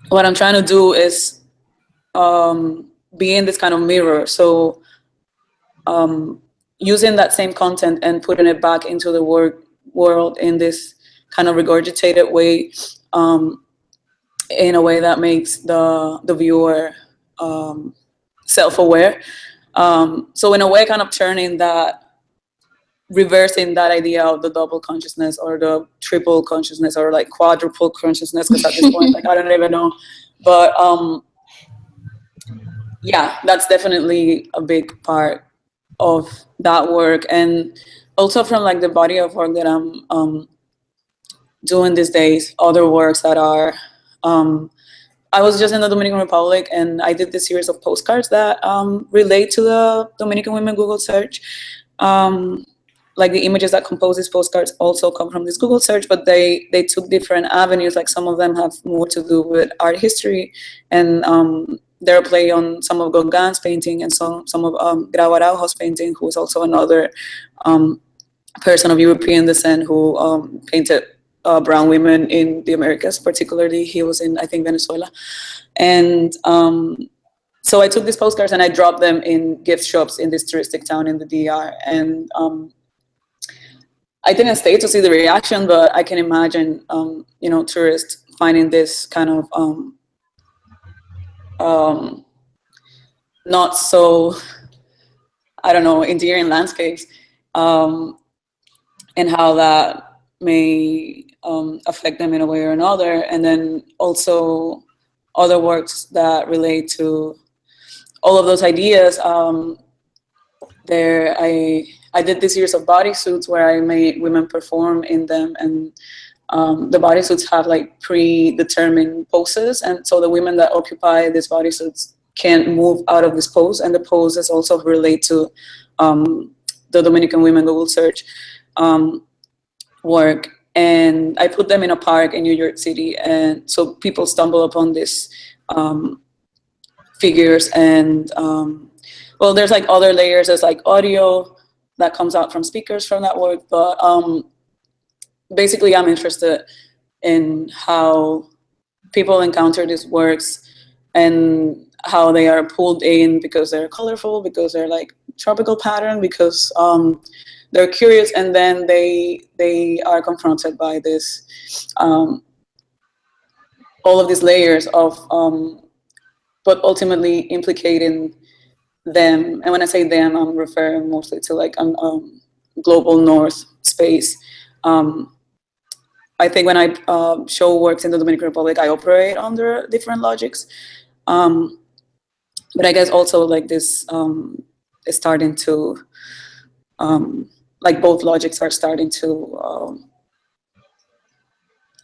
what I'm trying to do is be in this kind of mirror. So using that same content and putting it back into the world in this kind of regurgitated way, in a way that makes the viewer self-aware. So in a way, kind of turning that, reversing that idea of the double consciousness or the triple consciousness or like quadruple consciousness, because at this point, like, I don't even know. But yeah, that's definitely a big part of that work. And also from like the body of work that I'm doing these days, other works that are, I was just in the Dominican Republic and I did this series of postcards that relate to the Dominican Women Google search. Like the images that compose these postcards also come from this Google search, but they took different avenues. Like some of them have more to do with art history, and they're a play on some of Gauguin's painting and some of Grau Araujo's painting, who is also another person of European descent who painted brown women in the Americas. Particularly, he was in, I think, Venezuela. And so I took these postcards and I dropped them in gift shops in this touristic town in the DR. And I didn't stay to see the reaction, but I can imagine, you know, tourists finding this kind of not so, I don't know, endearing landscapes, and how that may affect them in a way or another. And then also other works that relate to all of those ideas. I did this series of bodysuits where I made women perform in them, and the bodysuits have like predetermined poses, and so the women that occupy these bodysuits can't move out of this pose, and the poses also relate to the Dominican Women Google search work. And I put them in a park in New York City, and so people stumble upon these figures. And well, there's like other layers. There's like audio that comes out from speakers from that work, but basically I'm interested in how people encounter these works and how they are pulled in because they're colorful, because they're like tropical pattern, because they're curious, and then they are confronted by this all of these layers of but ultimately implicating them. And when I say them, I'm referring mostly to like global north space. I think when I show works in the Dominican Republic, I operate under different logics. But I guess also like this is starting to, like both logics are starting to,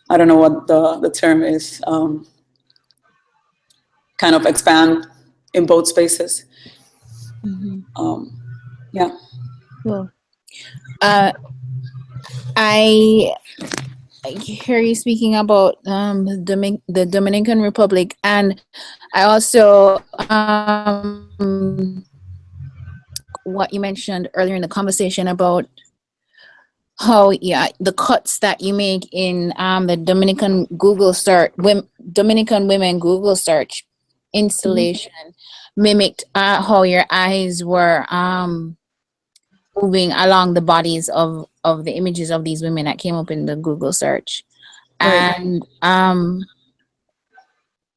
I don't know what the term is, kind of expand in both spaces. Yeah. Cool. I hear you speaking about the Dominican Republic, and I also what you mentioned earlier in the conversation about how the cuts that you make in the Dominican Dominican women Google search installation mimicked how your eyes were moving along the bodies of the images of these women that came up in the Google search. Right.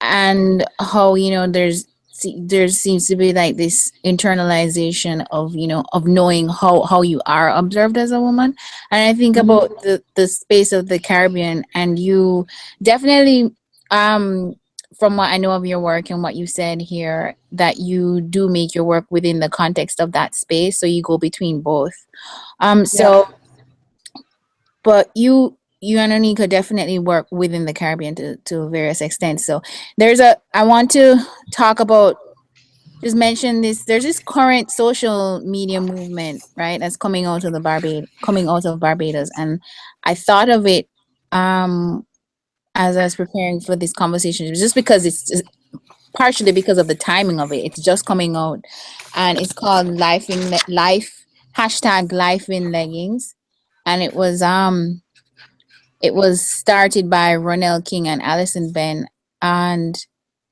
And how there seems to be like this internalization of of knowing how you are observed as a woman. And I think about the space of the Caribbean, and you definitely from what I know of your work and what you said here, that you do make your work within the context of that space, so you go between both. But you and Oneika definitely work within the Caribbean to various extents. So I want to talk about, just mention this, there's this current social media movement, right, that's coming out of Barbados. And I thought of it as I was preparing for this conversation, just because it's partially because of the timing of it. It's just coming out, and it's called Life in Leggings. And it was started by Ronell King and Allison Ben and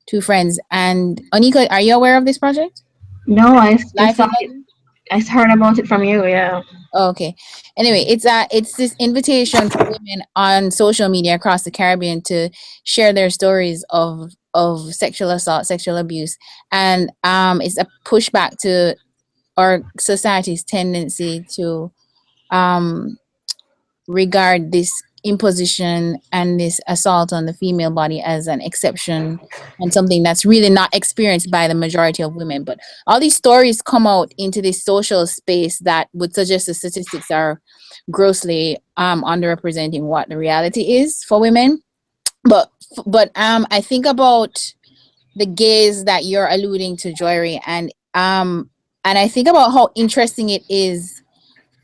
two friends. And Oneika, are you aware of this project? No, I just Life saw in it. Leggings? I heard about it from you. Yeah. Okay. Anyway, it's this invitation for women on social media across the Caribbean to share their stories of sexual assault, sexual abuse, and it's a pushback to our society's tendency to regard this imposition and this assault on the female body as an exception and something that's really not experienced by the majority of women. But all these stories come out into this social space that would suggest the statistics are grossly underrepresenting what the reality is for women. But I think about the gaze that you're alluding to, Joiri, and I think about how interesting it is,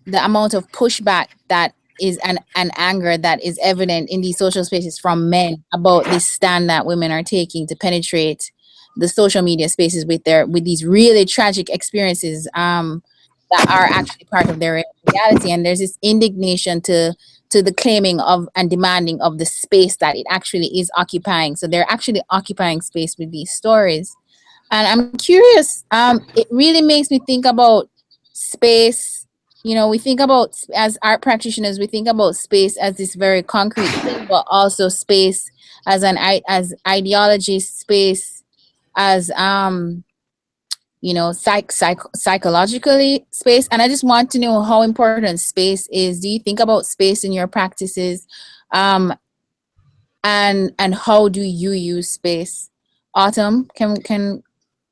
the amount of pushback that is and anger that is evident in these social spaces from men about this stand that women are taking to penetrate the social media spaces with these really tragic experiences that are actually part of their reality. And there's this indignation to the claiming of and demanding of the space that it actually is occupying. So they're actually occupying space with these stories. And I'm curious, it really makes me think about space. We think about, as art practitioners, we think about space as this very concrete thing, but also space as as ideology, space as psychologically space. And I just want to know how important space is. Do you think about space in your practices? And how do you use space? Autumn, can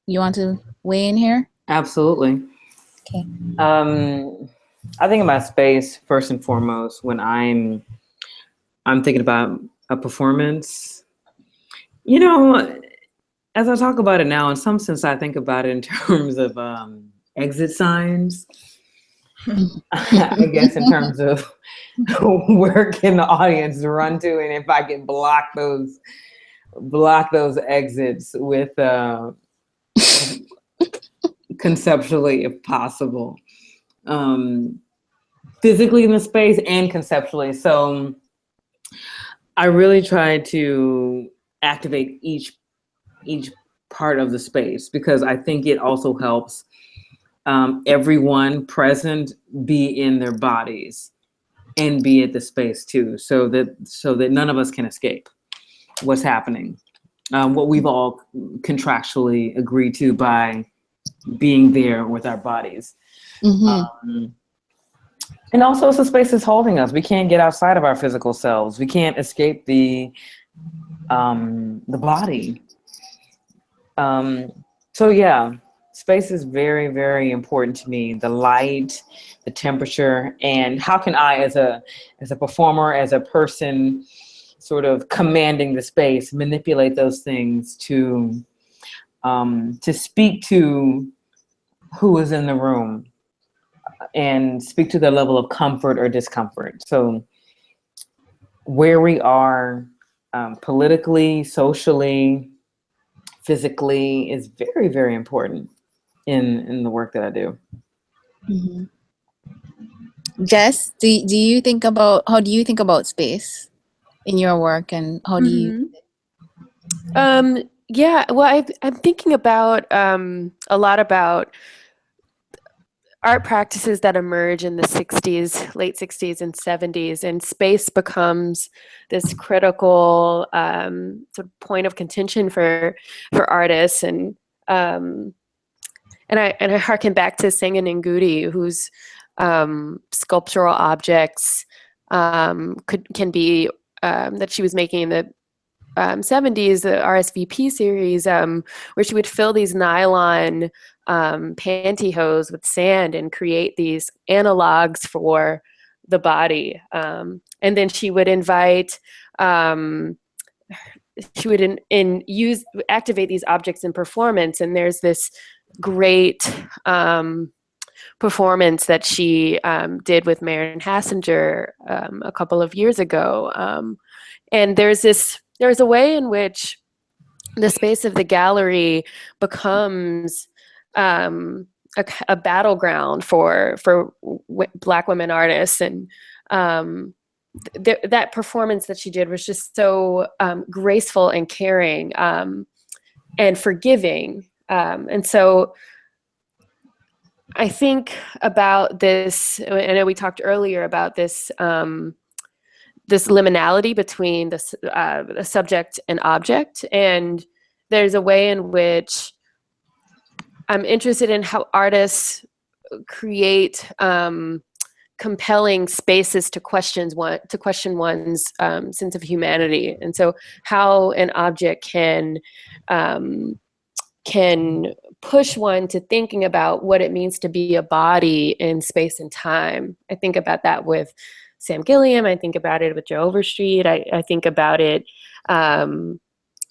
you want to weigh in here? Absolutely. Okay. I think about space first and foremost when I'm thinking about a performance. As I talk about it now, in some sense, I think about it in terms of exit signs. I guess in terms of where can the audience run to, and if I can block those exits with conceptually, if possible, physically in the space and conceptually. So I really try to activate each part of the space, because I think it also helps everyone present be in their bodies and be at the space too, so that none of us can escape what's happening, what we've all contractually agreed to by being there with our bodies. And also it's a space that's holding us. We can't get outside of our physical selves. We can't escape the body. So yeah, space is very, very important to me. The light, the temperature, and how can I, as a performer, as a person sort of commanding the space, manipulate those things to speak to who is in the room and speak to their level of comfort or discomfort. So where we are politically, socially, physically is very, very important in the work that I do. Jess, how do you think about space in your work, and how do you? Yeah, well, I'm thinking about a lot about art practices that emerge in the 60s, late 60s and 70s, and space becomes this critical sort of point of contention for artists. And I harken back to Senga Ngudi, whose sculptural objects can be that she was making in the 70s, the RSVP series, where she would fill these nylon pantyhose with sand and create these analogs for the body. And then she would invite, activate these objects in performance. And there's this great performance that she did with Marion Hassinger a couple of years ago. And there's a way in which the space of the gallery becomes a battleground for Black women artists, and that performance that she did was just so graceful and caring and forgiving, and so I think about this. I know we talked earlier about this. This liminality between the subject and object, and there's a way in which I'm interested in how artists create compelling spaces to question one's sense of humanity, and so how an object can push one to thinking about what it means to be a body in space and time. I think about that with Sam Gilliam. I think about it with Joe Overstreet. I think about it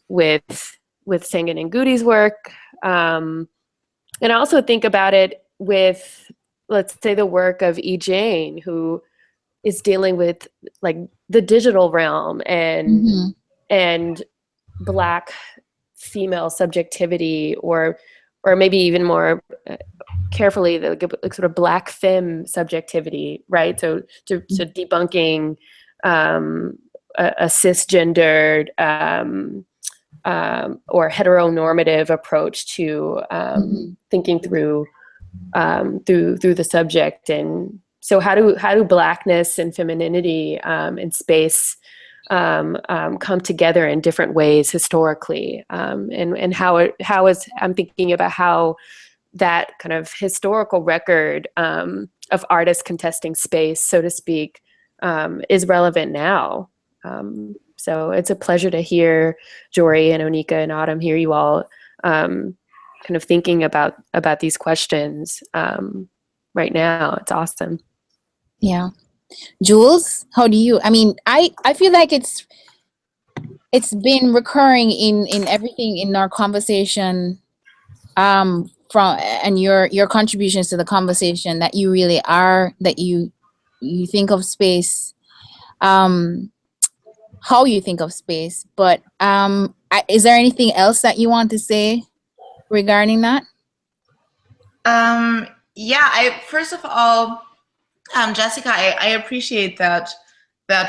with Senga Ngudi's work. And I also think about it with, let's say, the work of E. Jane, who is dealing with like the digital realm and Black female subjectivity, or maybe even more carefully, the sort of Black femme subjectivity, right? So debunking a cisgendered or heteronormative approach to thinking through the subject. And so how do Blackness and femininity and space come together in different ways historically, and how is I'm thinking about how that kind of historical record of artists contesting space, so to speak, is relevant now. So it's a pleasure to hear Joiri and Oneika and Autumn, hear you all kind of thinking about these questions right now. It's awesome. Yeah. Jules, how do you, I feel like it's been recurring in everything in our conversation, and your contributions to the conversation, that you really are, that you think of space, how you think of space. But is there anything else that you want to say regarding that? Yeah, first of all, Jessica, I appreciate that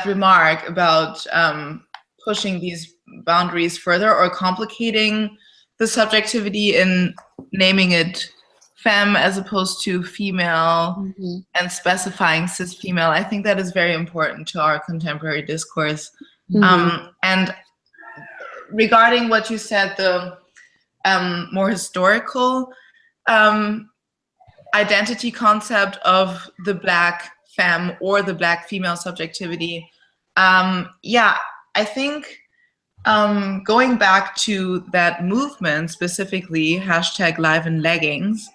remark about pushing these boundaries further or complicating the subjectivity in naming it femme as opposed to female, Mhm. and specifying cis female. I think that is very important to our contemporary discourse. And regarding what you said, the more historical identity concept of the Black femme or the Black female subjectivity, yeah, I think going back to that movement specifically, hashtag live in leggings,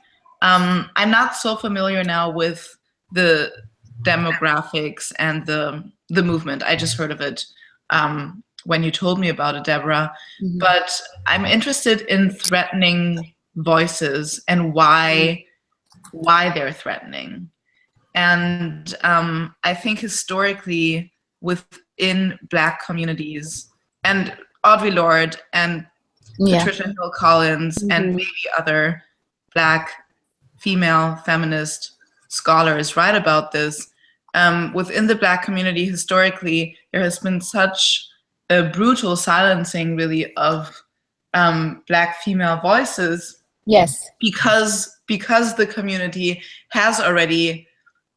I'm not so familiar now with the demographics and the movement. I just heard of it when you told me about it, Deborah. But I'm interested in threatening voices and why they're threatening. And I think historically within Black communities, and Audre Lorde and Patricia Hill Collins and maybe other Black female feminist scholars write about this, within the Black community historically, there has been such a brutal silencing really of Black female voices. Yes. Because the community has already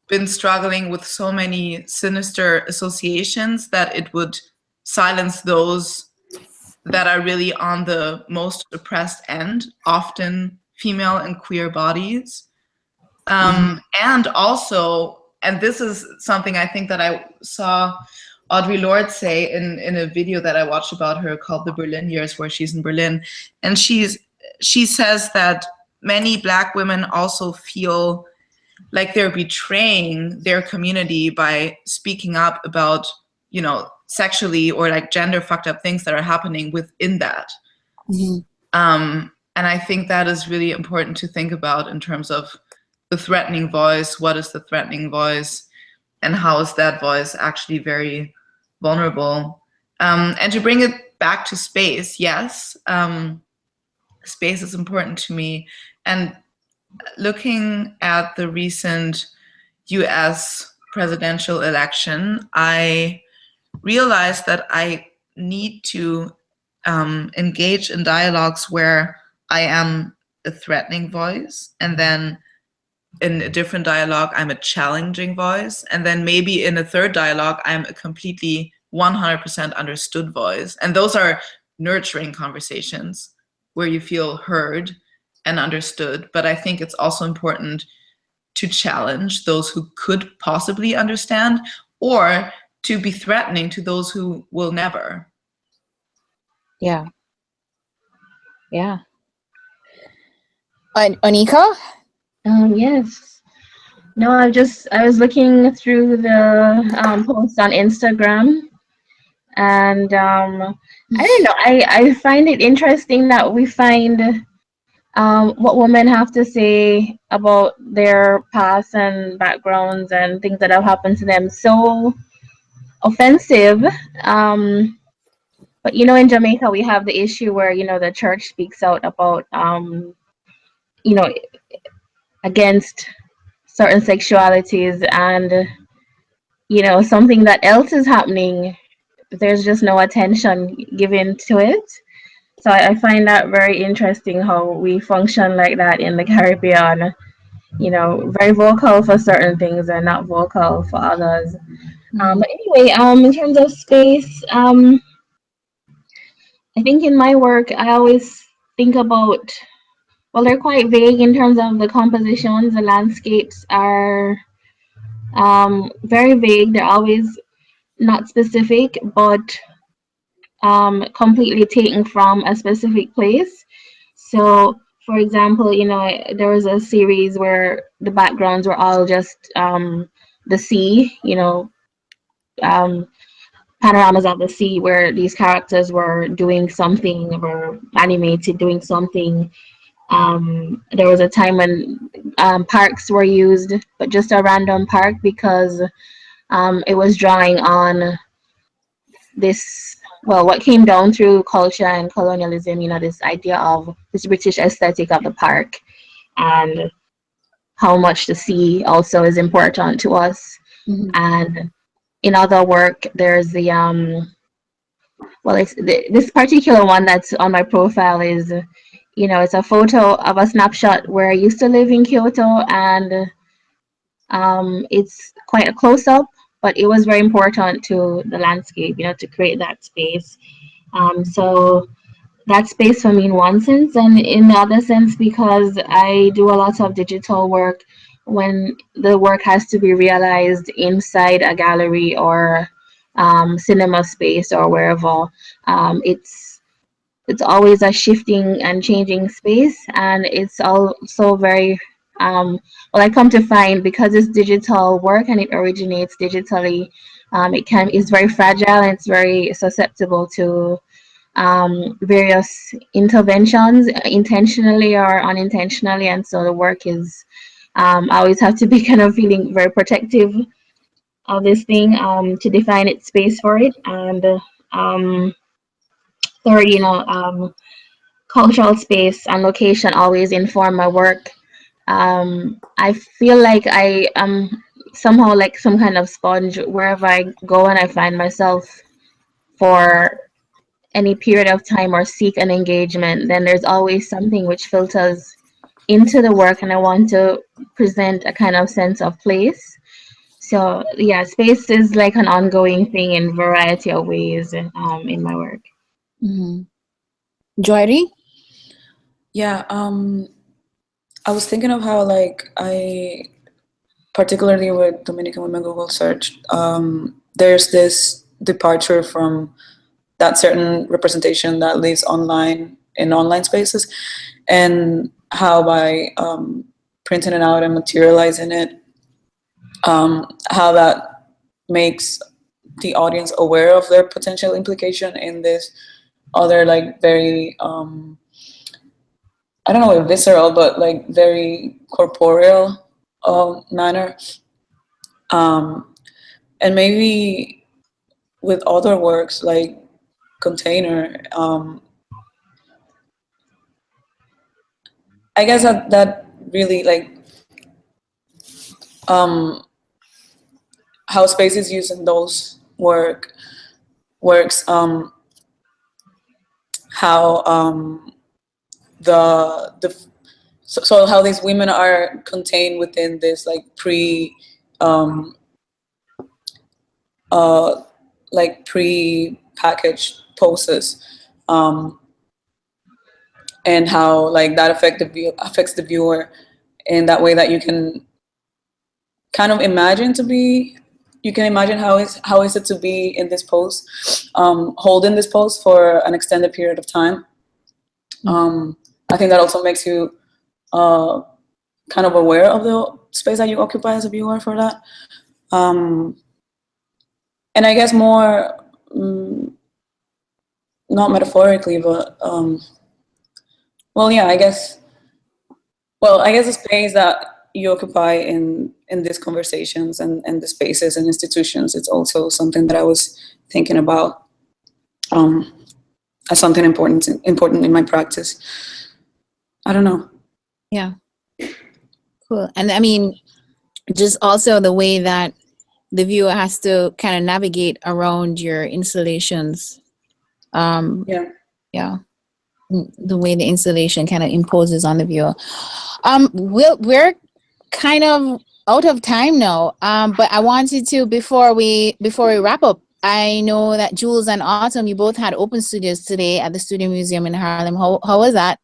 been struggling with so many sinister associations that it would silence those that are really on the most oppressed end, often female and queer bodies. And also, and this is something I think that I saw Audre Lorde say in a video that I watched about her called The Berlin Years, where she's in Berlin. And she says that many Black women also feel like they're betraying their community by speaking up about, you know, sexually or like gender fucked up things that are happening within that. And I think that is really important to think about in terms of the threatening voice. What is the threatening voice, and how is that voice actually very vulnerable? And to bring it back to space, yes, space is important to me. And looking at the recent US presidential election, I realized that I need to engage in dialogues where I am a threatening voice, and then in a different dialogue, I'm a challenging voice, and then maybe in a third dialogue, I'm a completely 100% understood voice. And those are nurturing conversations where you feel heard and understood. But I think it's also important to challenge those who could possibly understand, or to be threatening to those who will never. Yeah. Yeah. Oneika? Yes. No, I was looking through the posts on Instagram, and I don't know. I find it interesting that we find what women have to say about their past and backgrounds and things that have happened to them so offensive. But you know, in Jamaica, we have the issue where, you know, the church speaks out about you know, against certain sexualities, and you know, something that else is happening, there's just no attention given to it. So I find that very interesting how we function like that in the Caribbean. You know, very vocal for certain things and not vocal for others. But anyway, in terms of space, I think in my work I always think about, well, they're quite vague in terms of the compositions. The landscapes are very vague. They're always not specific, but completely taken from a specific place. So, for example, you know, there was a series where the backgrounds were all just the sea, you know, panoramas of the sea where these characters were doing something, were animated doing something. There was a time when parks were used, but just a random park, because it was drawing on this, well, what came down through culture and colonialism, you know, this idea of this British aesthetic of the park, and how much the sea also is important to us. And in other work, there's the well, it's this particular one that's on my profile is it's a photo of a snapshot where I used to live in Kyoto, and it's quite a close up, but it was very important to the landscape, to create that space. So that space for me in one sense, and in the other sense, because I do a lot of digital work, when the work has to be realized inside a gallery or cinema space or wherever, it's always a shifting and changing space, and it's also very well, I come to find, because it's digital work and it originates digitally, it's very fragile and it's very susceptible to various interventions, intentionally or unintentionally, and so the work is I always have to be kind of feeling very protective of this thing, to define its space for it, and third, cultural space and location always inform my work. I feel like I am somehow like some kind of sponge wherever I go, and I find myself for any period of time or seek an engagement, then there's always something which filters into the work, and I want to present a kind of sense of place. So yeah, space is like an ongoing thing in variety of ways in my work. Mm-hmm. Joiri? Yeah, I was thinking of how, like, particularly with Dominican Women Google search, there's this departure from that certain representation that lives online in online spaces, and how by printing it out and materializing it, how that makes the audience aware of their potential implication in this other, like, very I don't know if visceral, but like very corporeal manner. And maybe with other works like Container, I guess that really, like, how space is used in those works, how so how these women are contained within this, like, pre-packaged poses, and how, like, that affects the viewer in that way that you can kind of imagine how is it to be in this pose, holding this pose for an extended period of time. I think that also makes you kind of aware of the space that you occupy as a viewer for that. And I guess more, not metaphorically, but I guess the space that you occupy in these conversations and the spaces and institutions, it's also something that I was thinking about as something important in my practice. I don't know. Yeah. Cool. And I mean, just also the way that the viewer has to kind of navigate around your installations. Yeah. The way the installation kind of imposes on the viewer. We're kind of out of time now. But I wanted to, before we wrap up, I know that Jules and Autumn, you both had open studios today at the Studio Museum in Harlem. How was that?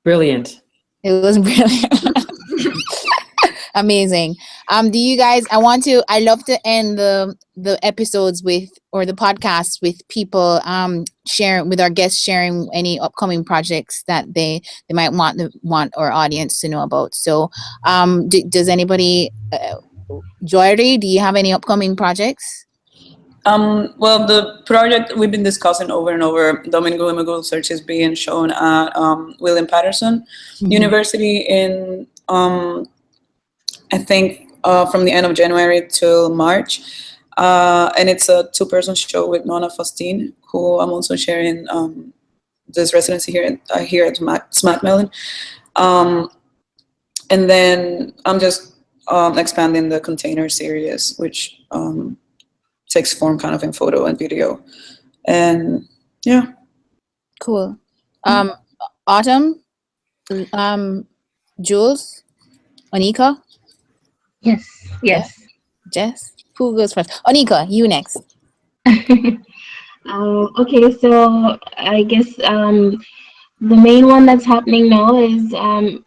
Brilliant. It was brilliant. Amazing. Do you guys, I love to end the episodes or the podcast with people sharing, with our guests sharing any upcoming projects that they might want our audience to know about. So does anybody, Joiri, do you have any upcoming projects? Well, the project we've been discussing over and over, Dominican Women Google search, is being shown at William Patterson University in I think from the end of January till March, and it's a 2-person show with Nona Faustine, who I'm also sharing this residency here at Smack Melon, and then I'm just expanding the Container series, which takes form kind of in photo and video, and yeah. Cool. Autumn, Jules, Oneika, Yes. Jess. Who goes first? Oneika, you next. Okay, so I guess the main one that's happening now is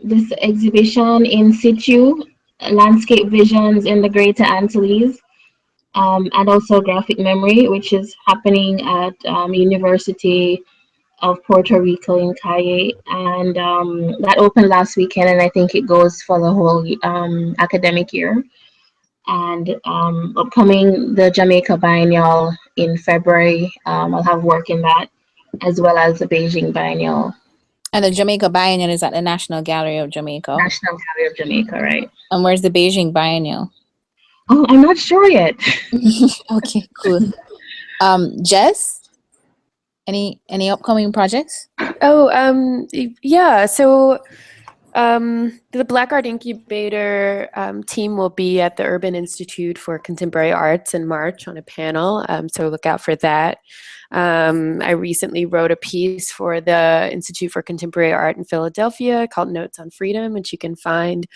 this exhibition in situ, landscape visions in the Greater Antilles, and also graphic memory, which is happening at University of Puerto Rico in Calle, and that opened last weekend, and I think it goes for the whole academic year. And upcoming the Jamaica Biennial in February, I'll have work in that, as well as the Beijing Biennial. And the Jamaica Biennial is at the National Gallery of Jamaica. National Gallery of Jamaica, right? And where's the Beijing Biennial? Oh, I'm not sure yet. Okay, cool. Jess, any upcoming projects? Oh, yeah. So the Black Art Incubator team will be at the Urban Institute for Contemporary Arts in March on a panel. So look out for that. I recently wrote a piece for the Institute for Contemporary Art in Philadelphia called Notes on Freedom, which you can find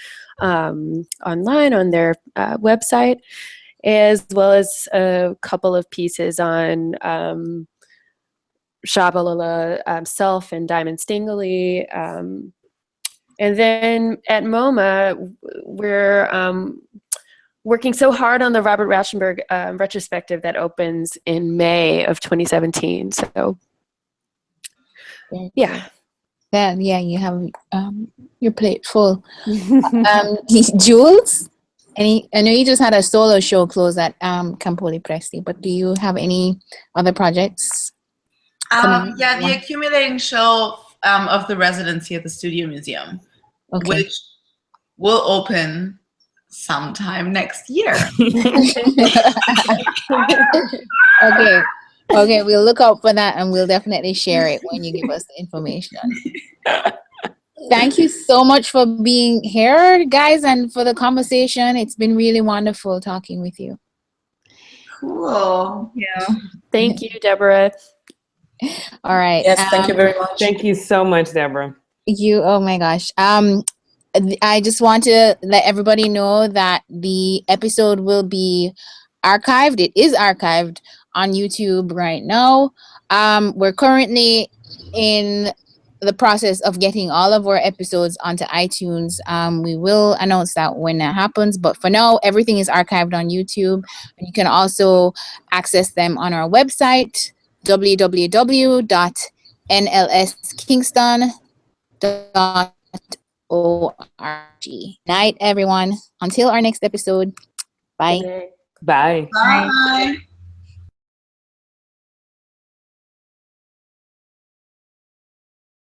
online on their website, as well as a couple of pieces on Shabalala Self and Diamond Stingley. And then at MoMA, we're working so hard on the Robert Rauschenberg retrospective that opens in May of 2017. So, yeah. Yeah, you have your plate full. Jules, I know you just had a solo show close at Campoli Presti, but do you have any other projects? Yeah, the accumulating show of the residency at the Studio Museum, which will open sometime next year. Okay, we'll look out for that and we'll definitely share it when you give us the information. Thank you so much for being here, guys, and for the conversation. It's been really wonderful talking with you. Cool. Yeah. Thank you, Deborah. All right. Yes, thank you very much. Thank you so much, Deborah. Oh my gosh. I just want to let everybody know that the episode will be archived. It is archived on YouTube right now. We're currently in the process of getting all of our episodes onto iTunes. We will announce that when that happens, but for now, everything is archived on YouTube. And you can also access them on our website, www.nlskingston.org. Night, everyone. Until our next episode. Bye. Bye. Bye.